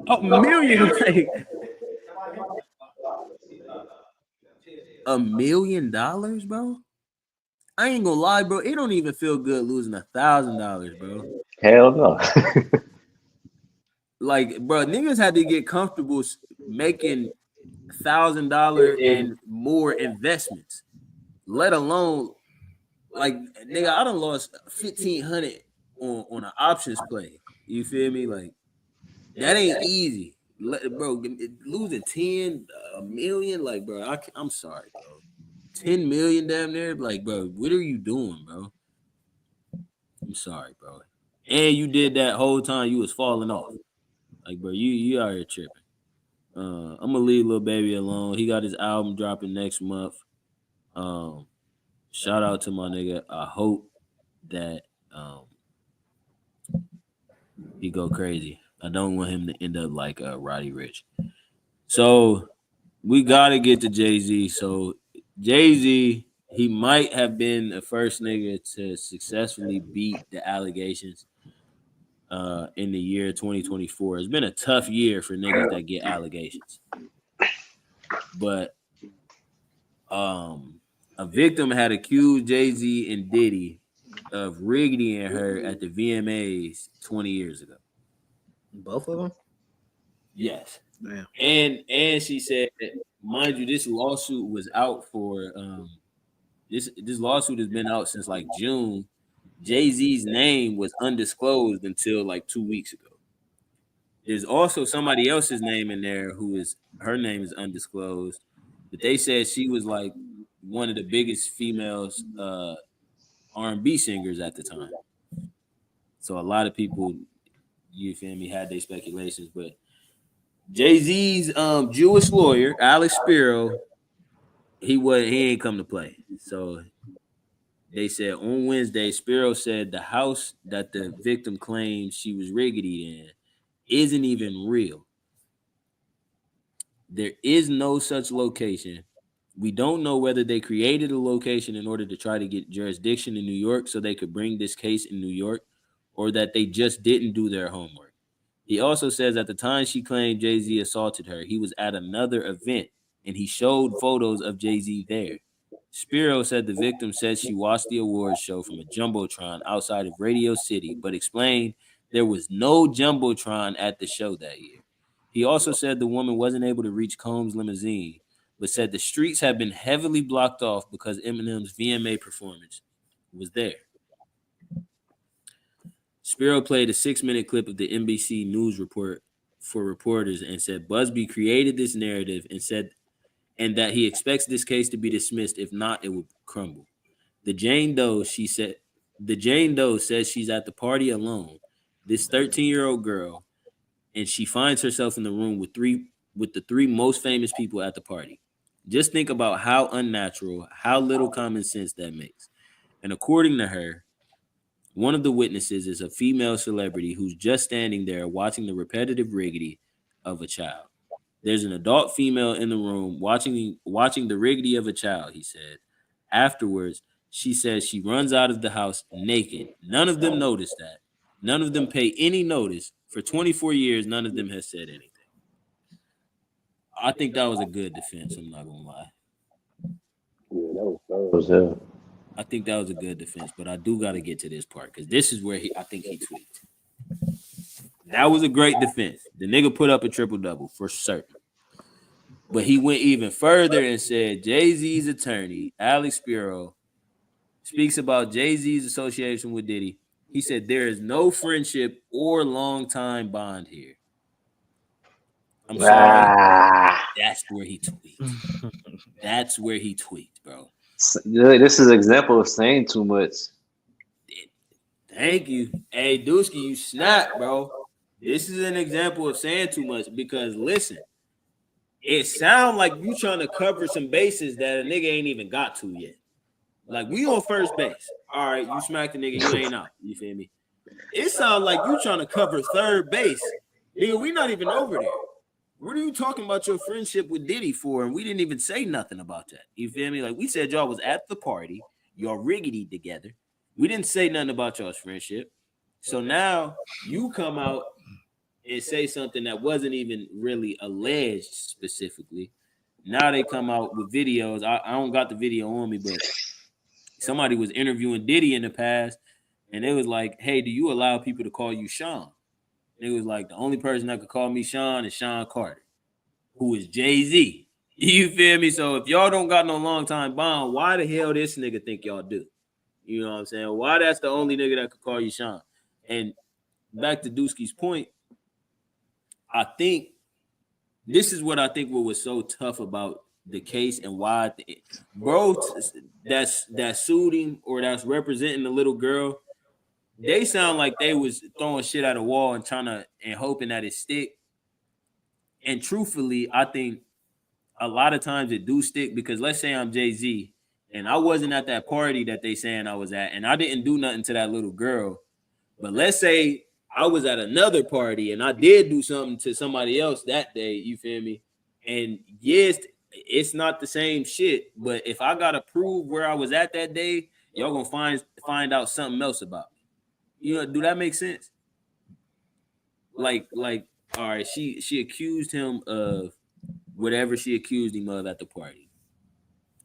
a million, like $1 million, bro. I ain't gonna lie, bro. It don't even feel good losing $1,000, bro. Hell no. Like, bro, niggas had to get comfortable making $1,000 and more investments, let alone like, nigga, I done lost 1,500 on an options play. You feel me? Like, that ain't easy, bro. Losing 10 million, like, bro, I'm sorry, bro. 10 million damn near, like, bro, what are you doing, bro? I'm sorry, bro. And you did that whole time you was falling off. Like, bro, you out here tripping. I'm gonna leave Lil Baby alone. He got his album dropping next month. Shout out to my nigga. I hope that he go crazy. I don't want him to end up like Roddy Ricch. So we gotta get to JAYZ. So JAYZ, he might have been the first nigga to successfully beat the allegations in the year 2024. It's been a tough year for niggas that get allegations. But a victim had accused JAYZ and Diddy of riggitying her at the VMAs 20 years ago. Both of them? Yes. Damn. And she said, mind you, this lawsuit was out for this lawsuit has been out since like June. Jay-Z's name was undisclosed until like 2 weeks ago. There's also somebody else's name in there her name is undisclosed, but they said she was like one of the biggest females R&B singers at the time. So a lot of people, you feel me, had their speculations, but Jay-Z's Jewish lawyer, Alex Spiro, he ain't come to play. So they said on Wednesday, Spiro said the house that the victim claims she was riggedy in isn't even real. There is no such location. We don't know whether they created a location in order to try to get jurisdiction in New York so they could bring this case in New York, or that they just didn't do their homework. He also says at the time she claimed Jay-Z assaulted her, he was at another event and he showed photos of Jay-Z there. Spiro said the victim said she watched the awards show from a Jumbotron outside of Radio City, but explained there was no Jumbotron at the show that year. He also said the woman wasn't able to reach Combs' limousine, but said the streets have been heavily blocked off because Eminem's VMA performance was there. Spiro played a 6-minute clip of the NBC News report for reporters and said Busby created this narrative and that he expects this case to be dismissed. If not, it would crumble. The Jane Doe says she's at the party alone, this 13-year-old girl, and she finds herself in the room with the three most famous people at the party. Just think about how unnatural, how little common sense that makes. And according to her, one of the witnesses is a female celebrity who's just standing there watching the repetitive riggedy of a child. There's an adult female in the room watching the riggedy of a child, he said. Afterwards, she says she runs out of the house naked. None of them noticed that. None of them pay any notice. For 24 years, none of them has said anything. I think that was a good defense, I'm not going to lie. Yeah, that was thorough. I think that was a good defense, but I do got to get to this part because this is where I think he tweaked. That was a great defense. The nigga put up a triple-double for certain. But he went even further and said Jay-Z's attorney, Alex Spiro, speaks about Jay-Z's association with Diddy. He said there is no friendship or long-time bond here. I'm sorry. That's where he tweaked. That's where he tweaked, bro. This is an example of saying too much. Thank you. Hey, Dusky, you snap, bro. This is an example of saying too much because, listen, it sounds like you trying to cover some bases that a nigga ain't even got to yet. Like, we on first base. All right, you smacked the nigga, you ain't out. You feel me? It sounds like you trying to cover third base. Nigga, we not even over there. What are you talking about your friendship with Diddy for? And we didn't even say nothing about that. You feel me? Like, we said y'all was at the party. Y'all riggedy together. We didn't say nothing about y'all's friendship. So now you come out and say something that wasn't even really alleged specifically. Now they come out with videos. I don't got the video on me, but somebody was interviewing Diddy in the past, and it was like, hey, do you allow people to call you Sean? And it was like, the only person that could call me Sean is Sean Carter, who is Jay-Z. You feel me? So if y'all don't got no long time bond, why the hell this nigga think y'all do? You know what I'm saying? Why that's the only nigga that could call you Sean? And back to Dusky's point, I think this is what I think what was so tough about the case and why, bro, that sued him or that's representing the little girl, they sound like they was throwing shit at a wall and hoping that it stick. And truthfully, I think a lot of times it do stick because let's say I'm Jay-Z and I wasn't at that party that they saying I was at and I didn't do nothing to that little girl. But let's say I was at another party and I did do something to somebody else that day, you feel me? And yes, it's not the same shit, but if I gotta prove where I was at that day, y'all gonna find out something else about me. You know, do that make sense? Like, all right, she accused him of whatever she accused him of at the party.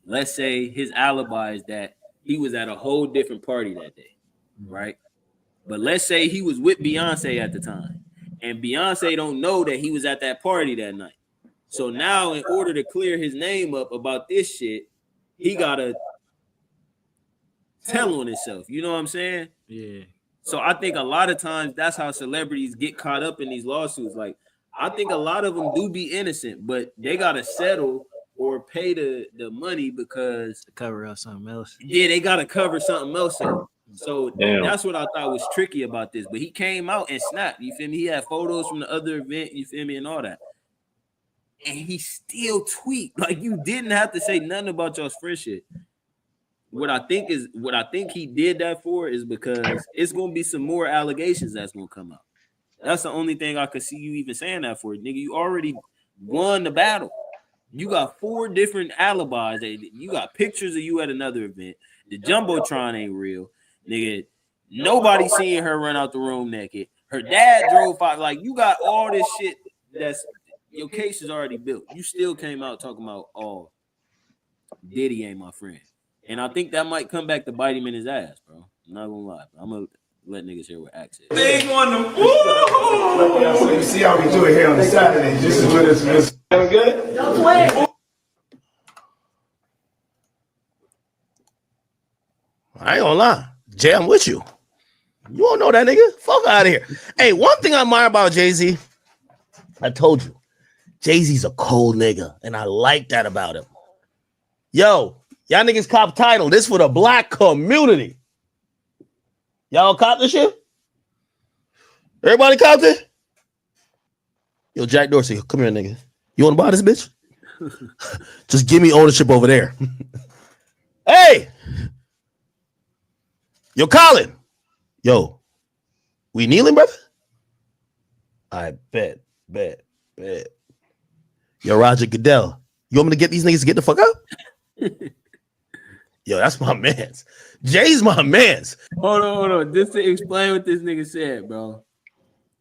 Let's say his alibi is that he was at a whole different party that day. right? But let's say he was with Beyonce at the time, and Beyonce don't know that he was at that party that night. So now, in order to clear his name up about this shit, he gotta tell on himself. You know what I'm saying? Yeah. So I think a lot of times that's how celebrities get caught up in these lawsuits. Like, I think a lot of them do be innocent, but they gotta settle or pay the money because To cover up something else. yeah, they gotta cover something else up. So Damn. that's what I thought was tricky about this. But he came out and snapped. You feel me? He had photos from the other event. You feel me? And all that. And he still tweet like you didn't have to say nothing about y'all's friendship. What I think he did that for is because it's gonna be some more allegations that's gonna come out. That's the only thing I could see you even saying that for, nigga. You already won the battle. You got 4 different alibis. You got pictures of you at another event. The jumbotron ain't real, nigga. Nobody seeing her run out the room naked. Her dad drove out. Like, you got all this shit. That's your case is already built. You still came out talking about, oh, Diddy ain't my friend. And I think that might come back to bite him in his ass, bro. I'm not gonna lie. I'm gonna let niggas hear what Axe said. Big one. So you see how we do it here on the Saturday. This is what it's good. Don't sweat. I ain't gonna lie. Jay, I'm with you. You don't know that nigga? Fuck out of here. Hey, one thing I admire about Jay-Z, I told you, Jay-Z's a cold nigga, and I like that about him. Yo, y'all niggas cop title. This for the black community. Y'all cop this shit? Everybody cop it? Yo, Jack Dorsey, come here, nigga. You want to buy this bitch? Just give me ownership over there. Hey! Yo, Colin. Yo, we kneeling, brother? I bet. Yo, Roger Goodell, you want me to get these niggas to get the fuck up? Yo, that's my mans. Jay's my mans. Hold on. Just to explain what this nigga said, bro.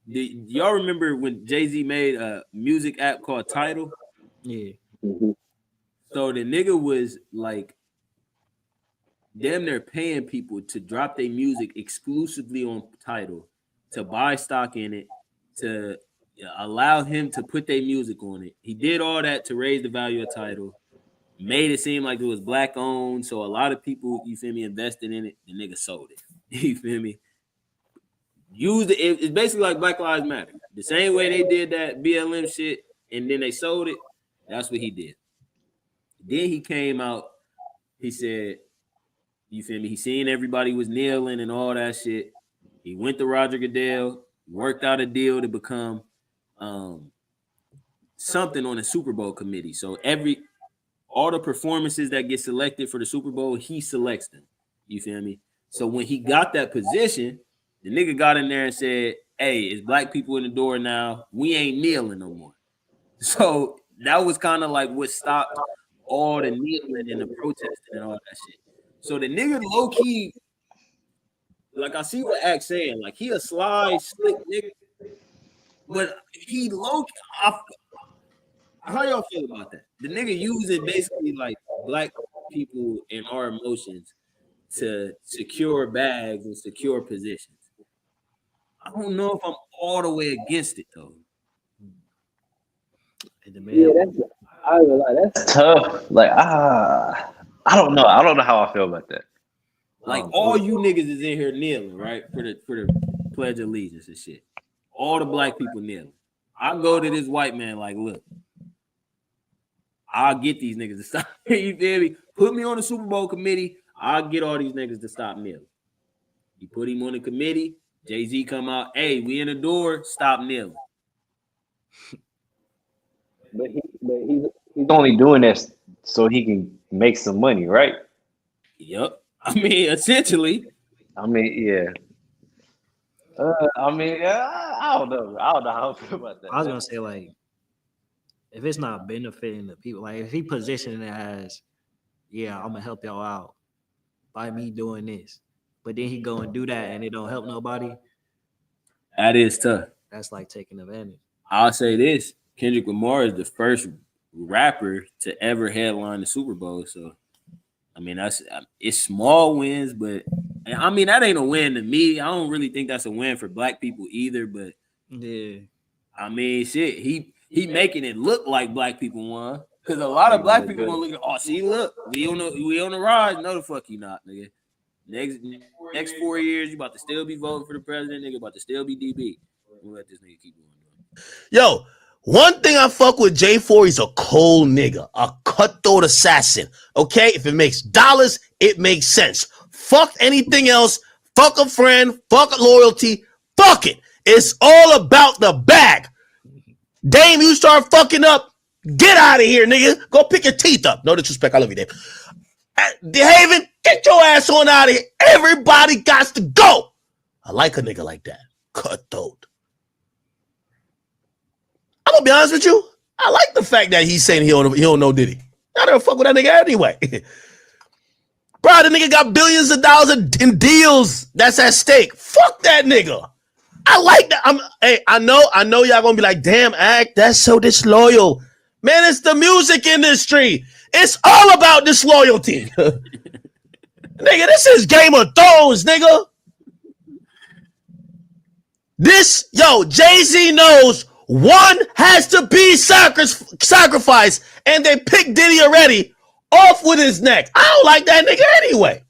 Y'all remember when Jay-Z made a music app called Tidal? Yeah. Mhm. So the nigga was like damn near paying people to drop their music exclusively on Tidal, to buy stock in it, to allow him to put their music on it. He did all that to raise the value of Tidal, made it seem like it was black owned. So a lot of people, you feel me, invested in it. The nigga sold it. You feel me? Used it. It's basically like Black Lives Matter. The same way they did that BLM shit and then they sold it. That's what he did. Then he came out. He said, you feel me? He seen everybody was kneeling and all that shit. He went to Roger Goodell, worked out a deal to become something on the Super Bowl committee. So all the performances that get selected for the Super Bowl, he selects them. You feel me? So when he got that position, the nigga got in there and said, hey, it's black people in the door now. We ain't kneeling no more. So that was kind of like what stopped all the kneeling and the protesting and all that shit. So the nigga low key, like I see what Axe saying, like he a sly, slick nigga, but he low key. How y'all feel about that? The nigga using basically like black people and our emotions to secure bags and secure positions. I don't know if I'm all the way against it though. That's tough. Like, I don't know. I don't know how I feel about that. Like all you niggas is in here kneeling, right? For the Pledge of Allegiance and shit. All the black people kneeling. I go to this white man like, look, I'll get these niggas to stop. You feel me? Put me on the Super Bowl committee. I'll get all these niggas to stop kneeling. You put him on the committee. Jay-Z come out. Hey, we in the door. Stop kneeling. But he's only doing this so he can make some money, right? Yep. I mean, essentially. I mean, yeah. I don't know. I don't know how I feel about that. I was gonna say, like, if it's not benefiting the people, like if he positioned it as, yeah, I'm gonna help y'all out by me doing this, but then he go and do that and it don't help nobody. That is tough. That's like taking advantage. I'll say this: Kendrick Lamar is the first rapper to ever headline the Super Bowl. So, I mean, it's small wins, but And I mean, that ain't a win to me. I don't really think that's a win for black people either. But yeah, I mean, shit, he making it look like black people won. Because a lot of black people gonna look at, oh, see, look, we on the rise. No, the fuck you not, nigga. Next 4 years, you about to still be voting for the president, nigga. About to still be DB. We'll let this nigga keep going. Yo, one thing I fuck with J4, he's a cold nigga, a cutthroat assassin. Okay, if it makes dollars, it makes sense. Fuck anything else. Fuck a friend. Fuck a loyalty. Fuck it. It's all about the bag. Dame, you start fucking up. Get out of here, nigga. Go pick your teeth up. No disrespect. I love you, Dame. DeHaven, get your ass on out of here. Everybody got to go. I like a nigga like that. Cutthroat. I'm gonna be honest with you. I like the fact that he's saying he don't know Diddy. I don't fuck with that nigga anyway. Bro, the nigga got billions of dollars in deals that's at stake. Fuck that nigga. I like that. I know y'all gonna be like, damn, Act, that's so disloyal. Man, it's the music industry. It's all about disloyalty. Nigga, this is Game of Thrones, nigga. Jay-Z knows one has to be sacrificed, and they picked Diddy already off with his neck. I don't like that nigga anyway.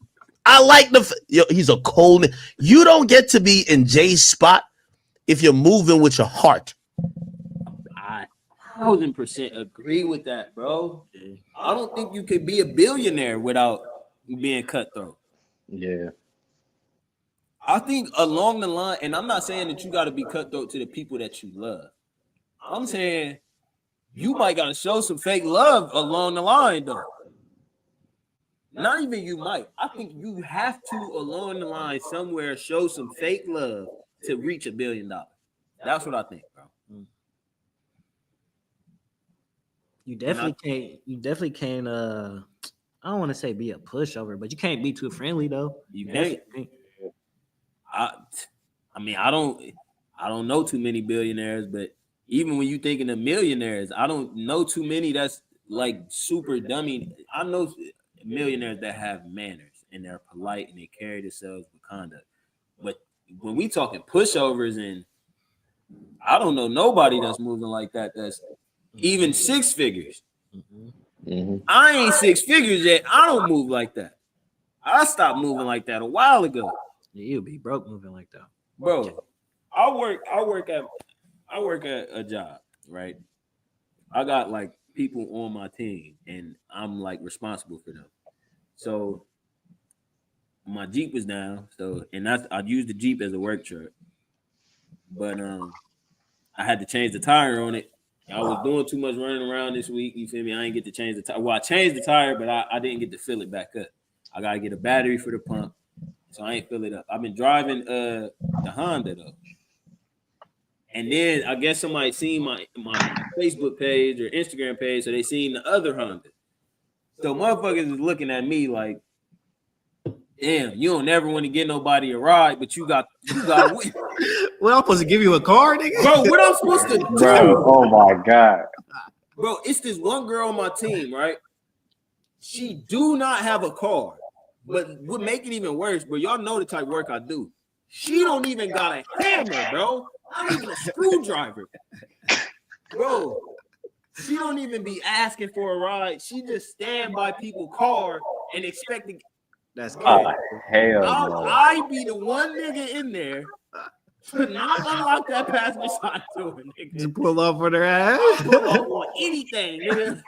I like he's a cold nigga. You don't get to be in Jay's spot if you're moving with your heart. I 1000% agree with that, bro. I don't think you could be a billionaire without being cutthroat. Yeah. I think along the line, and I'm not saying that you got to be cutthroat to the people that you love. I'm saying you might got to show some fake love along the line, though. Not even you might. I think you have to, along the line, somewhere, show some fake love to reach $1 billion. That's what I think, bro. You definitely can't. I don't want to say be a pushover, but you can't be too friendly though. You can't. I mean, I don't know too many billionaires, but even when you thinking of millionaires, I don't know too many that's like super dummy. I know millionaires that have manners and they're polite and they carry themselves with conduct. But when we talking pushovers, and I don't know nobody that's moving like that. That's even six figures. Mm-hmm. I ain't six figures yet. I don't move like that. I stopped moving like that a while ago. Yeah, you'll be broke moving like that, bro. I work at a job, right? I got like people on my team, and I'm like responsible for them. So my Jeep was down, I used the Jeep as a work truck, but I had to change the tire on it. I was doing too much running around this week. You feel me? I didn't get to change the tire. Well, I changed the tire, but I didn't get to fill it back up. I gotta get a battery for the pump, so I ain't fill it up. I've been driving the Honda though. And then I guess somebody seen my Facebook page or Instagram page, so they seen the other Honda. So motherfuckers is looking at me like, damn, you don't ever want to get nobody a ride, but you got Well, I'm supposed to give you a car, nigga? Bro, what I'm supposed to do? Bro, oh my God. Bro, it's this one girl on my team, right? She do not have a car. But what make it even worse, bro, y'all know the type of work I do. She don't even got a hammer, bro. Not even a screwdriver. Bro, she don't even be asking for a ride. She just stand by people's car and expect to. That's good. Hell no. I be the one nigga in there to not unlock that passenger side door, nigga. Just pull up for their ass. Pull up on anything, nigga.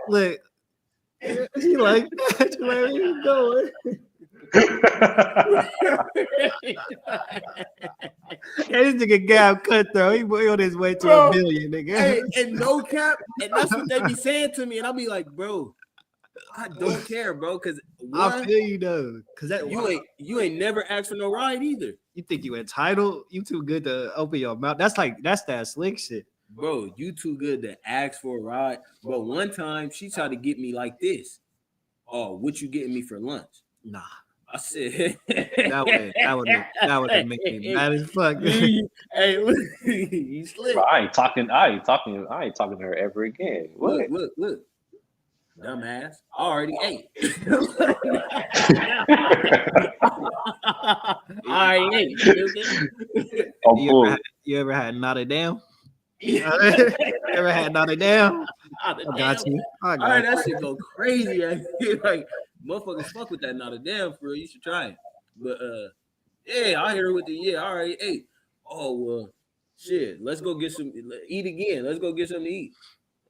Look. She like, where are you going? This nigga Gab cutthroat. He on his way to $1 billion, nigga. Hey, and no cap, and that's what they be saying to me, and I'll be like, bro, I don't care, bro, because I feel you though, because that you ain't never asked for no ride either. You think you entitled? You too good to open your mouth. That's that slick shit. Bro, you too good to ask for a ride. But one time she tried to get me like this. Oh, what you getting me for lunch? Nah. I said that would make me mad as fuck. Hey, look, you slick. Bro, I ain't talking to her ever again. What? Look. dumbass. I already ate. I already ate. You ever had Notre Dame? You ever had Notre Dame? I got you. All right, that shit go crazy. Like motherfuckers fuck with that Notre Dame for real. You should try it. But yeah, I hear it with the I already ate. Oh well, shit. Let's go get some. Eat again. Let's go get something to eat.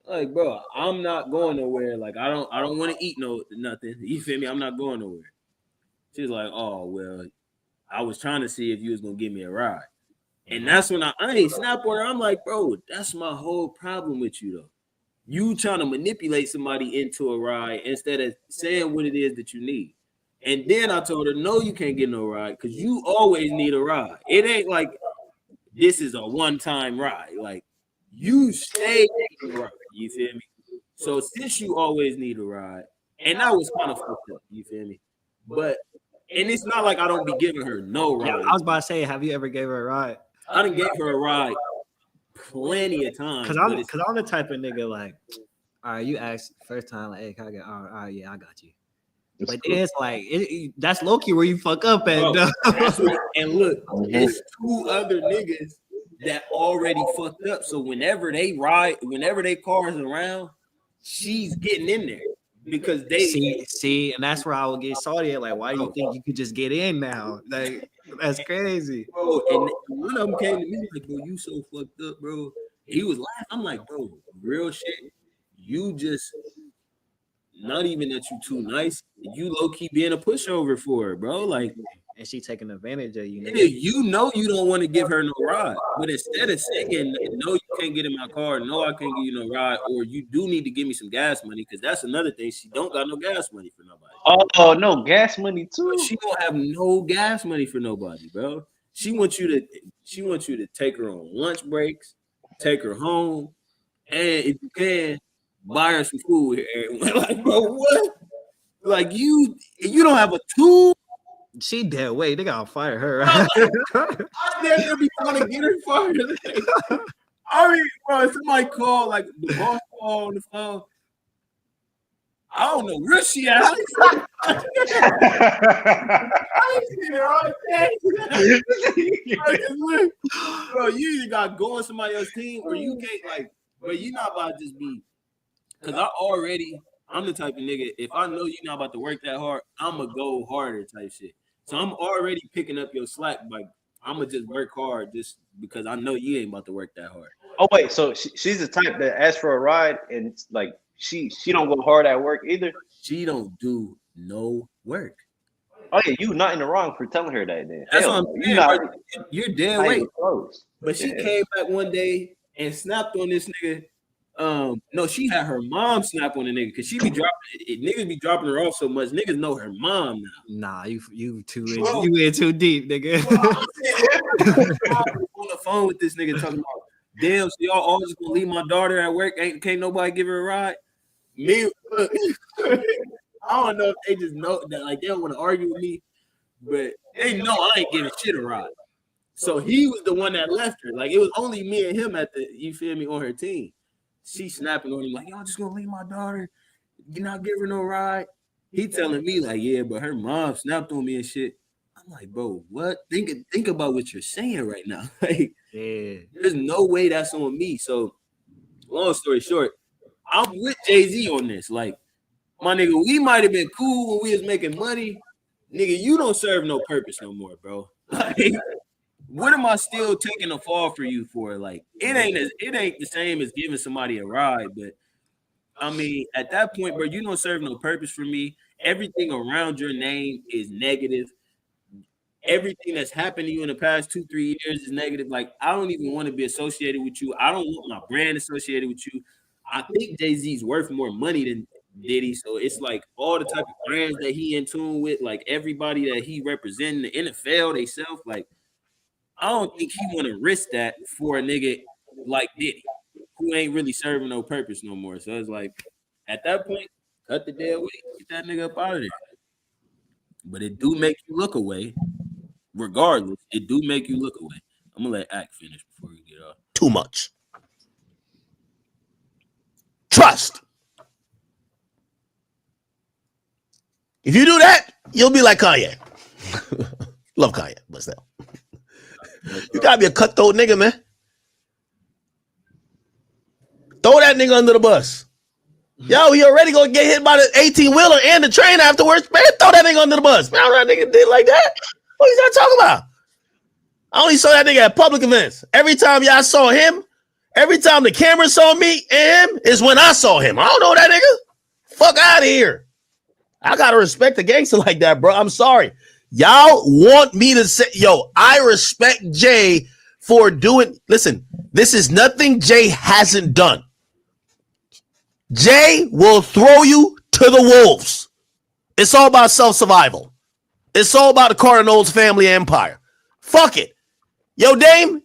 Like, bro, I'm not going nowhere. Like, I don't want to eat nothing. You feel me? I'm not going nowhere. She's like, oh well, I was trying to see if you was gonna give me a ride. And that's when I ain't snap on her. I'm like, bro, that's my whole problem with you though. You trying to manipulate somebody into a ride instead of saying what it is that you need. And then I told her, no, you can't get no ride because you always need a ride. It ain't like this is a one-time ride. Like you stay taking a ride. You feel me? So since you always need a ride, and that was kind of fucked up. You feel me? But and it's not like I don't be giving her no ride. Yeah, I was about to say, have you ever gave her a ride? I done gave her a ride plenty of times. Cause I'm the type of nigga like, all right, you asked first time like, hey, can I get? All right, yeah, I got you. But cool. It's like that's low key where you fuck up at. And look, it's 2 other niggas that already fucked up. So whenever they cars around, she's getting in there. Because they see, and that's where I would get salty at. Like, why do you think you could just get in now? Like, that's crazy. Bro, and one of them came to me like, bro, you so fucked up, bro. He was laughing. I'm like, bro, real shit. You just not even that you too nice. You low key being a pushover for her, bro. Like, and she taking advantage of you. Yeah, you know you don't want to give her no ride, but instead of saying no, you can't get in my car, no, I can't give you no ride, or you do need to give me some gas money because that's another thing. She don't got no gas money for nobody. Oh no, gas money too. She don't have no gas money for nobody, bro. She wants you to take her on lunch breaks, take her home, and if you can, buy her some food. Like, bro, what? Like you don't have a tool. She dead weight. They gotta fire her. I never be trying to get her fired. I mean, bro, if somebody call like the boss call on the phone, I don't know where she at. I ain't seen her all day. Bro, you either got to go on somebody else's team or you can't like, but you're not about to just be. Because I'm the type of nigga, if I know you're not about to work that hard, I'm going to go harder type shit. So I'm already picking up your slack. Like, I'm going to just work hard just because I know you ain't about to work that hard. Oh, wait. So she's the type that asks for a ride and like she don't go hard at work either? She don't do no work. Oh, yeah. You not in the wrong for telling her that then. That's what I'm saying. You're dead weight. But she came back one day and snapped on this nigga. No, she had her mom snap on the nigga because she be dropping niggas be dropping her off so much. Niggas know her mom now. Nah, you in too deep, nigga. On the phone with this nigga talking about, damn, so y'all all just gonna leave my daughter at work? Can't nobody give her a ride? Me, I don't know if they just know that like they don't want to argue with me, but they know I ain't giving shit a ride. So he was the one that left her. Like it was only me and him at the, you feel me, on her team. She snapping on him like, y'all just gonna leave my daughter? You not give her no ride? He telling me like, yeah, but her mom snapped on me and shit. I'm like, bro, what? Think about what you're saying right now. Like, yeah, there's no way that's on me. So, long story short, I'm with JAYZ on this. Like, my nigga, we might have been cool when we was making money. Nigga, you don't serve no purpose no more, bro. Like, what am I still taking a fall for you for? Like, it ain't the same as giving somebody a ride, but I mean, at that point, bro, you don't serve no purpose for me. Everything around your name is negative. Everything that's happened to you in the past 2-3 years is negative. Like, I don't even want to be associated with you. I don't want my brand associated with you. I think JAYZ's worth more money than Diddy. So it's like all the type of brands that he in tune with, like everybody that he represent, the NFL, they self, like, I don't think he want to risk that for a nigga like Diddy, who ain't really serving no purpose no more. So it's like, at that point, cut the dead weight, get that nigga up out of there. But it do make you look away. Regardless, it do make you look away. I'm gonna let Act finish before we get off. Too much. Trust. If you do that, you'll be like Kanye. Love Kanye, but still. You gotta be a cutthroat nigga, man. Throw that nigga under the bus. Yo, he already gonna get hit by the 18-wheeler and the train afterwards. Man, throw that nigga under the bus. Man, that nigga did like that. What you guys talking about? I only saw that nigga at public events. Every time y'all saw him, every time the camera saw me and him is when I saw him. I don't know that nigga. Fuck out of here. I gotta respect the gangster like that, bro. I'm sorry. Y'all want me to say, yo, I respect Jay for doing, listen, this is nothing Jay hasn't done. Jay will throw you to the wolves. It's all about self-survival. It's all about the Cardinals family empire. Fuck it. Yo, Dame.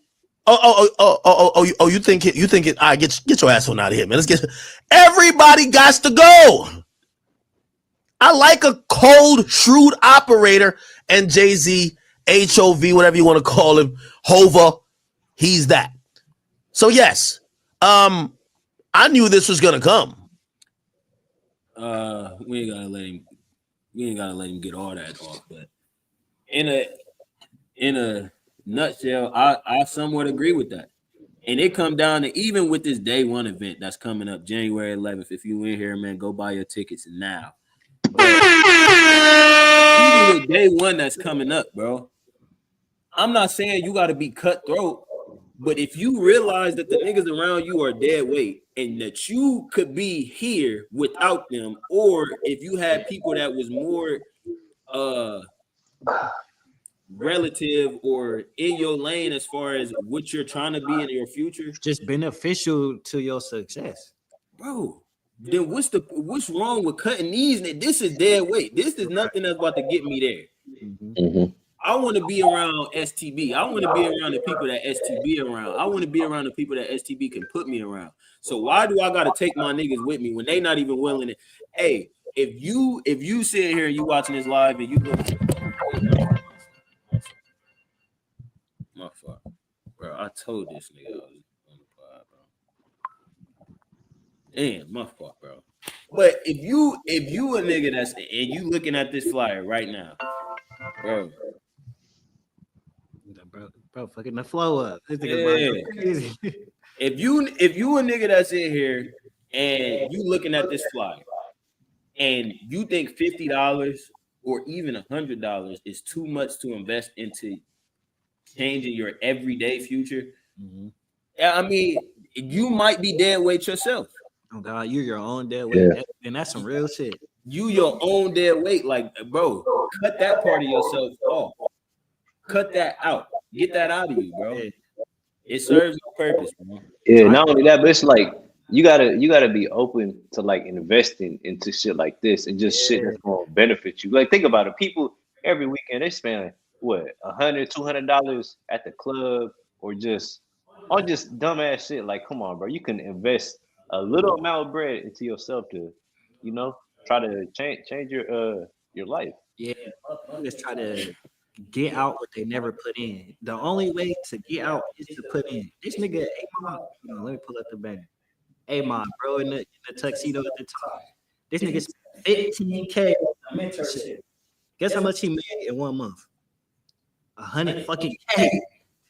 You think it. All right, get your ass on out of here, man. Let's get everybody got to go. I like a cold, shrewd operator, and JAYZ, HOV, whatever you want to call him, Hova, he's that. So yes, I knew this was gonna come. We ain't gotta let him get all that off. But in a nutshell, I somewhat agree with that. And it come down to even with this day one event that's coming up January 11th. If you in here, man, go buy your tickets now. But even with day one that's coming up, bro, I'm not saying you got to be cutthroat, but if you realize that the niggas around you are dead weight and that you could be here without them, or if you had people that was more relative or in your lane as far as what you're trying to be in your future, just beneficial to your success, bro, then what's wrong with cutting these? This is dead weight. This is nothing that's about to get me there. Mm-hmm. I want to be around STB. I want to be around the people that STB around. I want to be around the people that STB can put me around. So why do I got to take my niggas with me when they not even willing to? Hey, if you sit here and you watching this live and you look, my fault, bro. I told this nigga I was on the pod, bro. Damn, my fault, bro. But if you a nigga that's and you looking at this flyer right now, bro. Bro, fucking the flow up. Yeah. If you a nigga that's in here and you looking at this flyer and you think $50 or even $100 is too much to invest into changing your everyday future, I mean, you might be dead weight yourself. Oh God, you're your own dead weight, and that's some real shit. You your own dead weight, like bro. Cut that part of yourself off. Cut that out. Get that out of you, bro. It serves no purpose, bro. Yeah, not only that, but it's like you gotta be open to like investing into shit like this and just shit that's gonna benefit you. Like think about it. People every weekend they spend what $100, $200 at the club or just dumbass shit. Like, come on, bro. You can invest a little amount of bread into yourself to, try to change your life. Yeah, just try to get out what they never put in. The only way to get out is to put in. This nigga, hey, mom, let me pull up the banner. Hey, mom, bro, in the tuxedo at the top. This nigga spent $15K on mentorship. Guess how much he made in 1 month? 100 fucking K.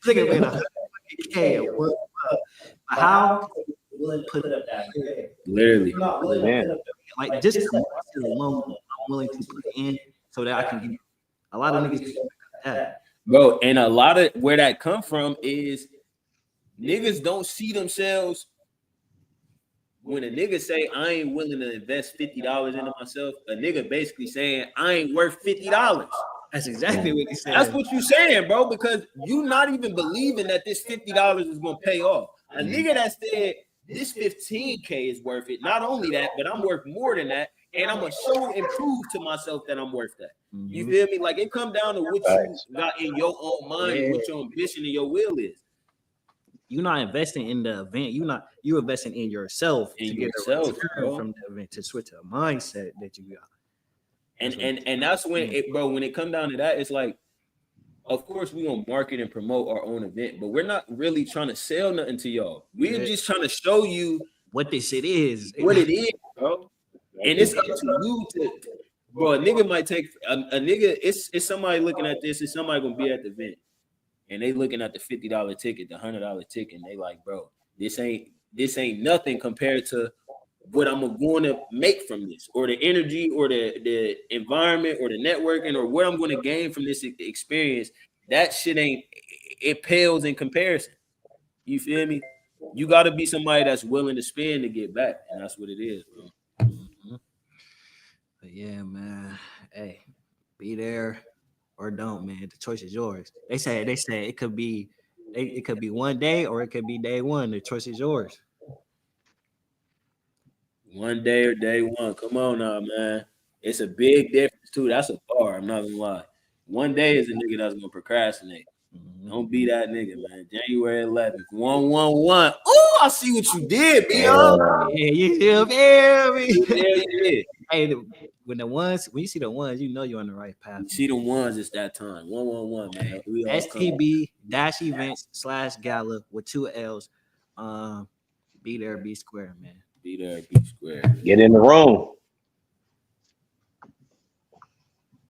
This nigga made 100 fucking K in 1 month. How willing to put up that bread? Literally. Like just the amount I'm willing to put in so that I can get a lot of niggas that. Bro, and a lot of where that come from is niggas don't see themselves. When a nigga say I ain't willing to invest $50 into myself, a nigga basically saying I ain't worth $50. That's exactly what he said. That's what you saying, bro, because you not even believing that this $50 is gonna pay off. A nigga that said this 15K is worth it. Not only that, but I'm worth more than that, and I'm gonna show and prove to myself that I'm worth that. You feel me? Like it come down to what you got in your own mind, and what your ambition and your will is. You're not investing in the event. You're investing in yourself in to yourself, get a return from the event to switch a mindset that you got. And that's when when it come down to that, it's like, of course we gonna market and promote our own event, but we're not really trying to sell nothing to y'all. We're just trying to show you what this shit is, what it is, bro. And it's up to you bro, a nigga might take a nigga. It's somebody looking at this. It's somebody gonna be at the event, and they looking at the $50 ticket, the $100 ticket, and they like, bro, this ain't nothing compared to what I'm going to make from this, or the energy, or the environment, or the networking, or what I'm going to gain from this experience. That shit ain't. It pales in comparison. You feel me? You got to be somebody that's willing to spend to get back, and that's what it is, bro. Mm-hmm. But yeah, man. Hey, be there or don't, man. The choice is yours. They say it could be one day or it could be day one. The choice is yours. One day or day one. Come on now, man. It's a big difference too. That's a bar. I'm not gonna lie. One day is a nigga that's gonna procrastinate. Mm-hmm. Don't be that nigga, man. January 11th, 111. Oh, I see what you did, B.O. Yeah, you feel me? Yeah, you did. Hey, when you see the ones, you know you're on the right path. You see the ones, it's that time. 111, man. We all STB -events /gala with 2 L's. Be there, be square, man. be there, be square. Get in the room.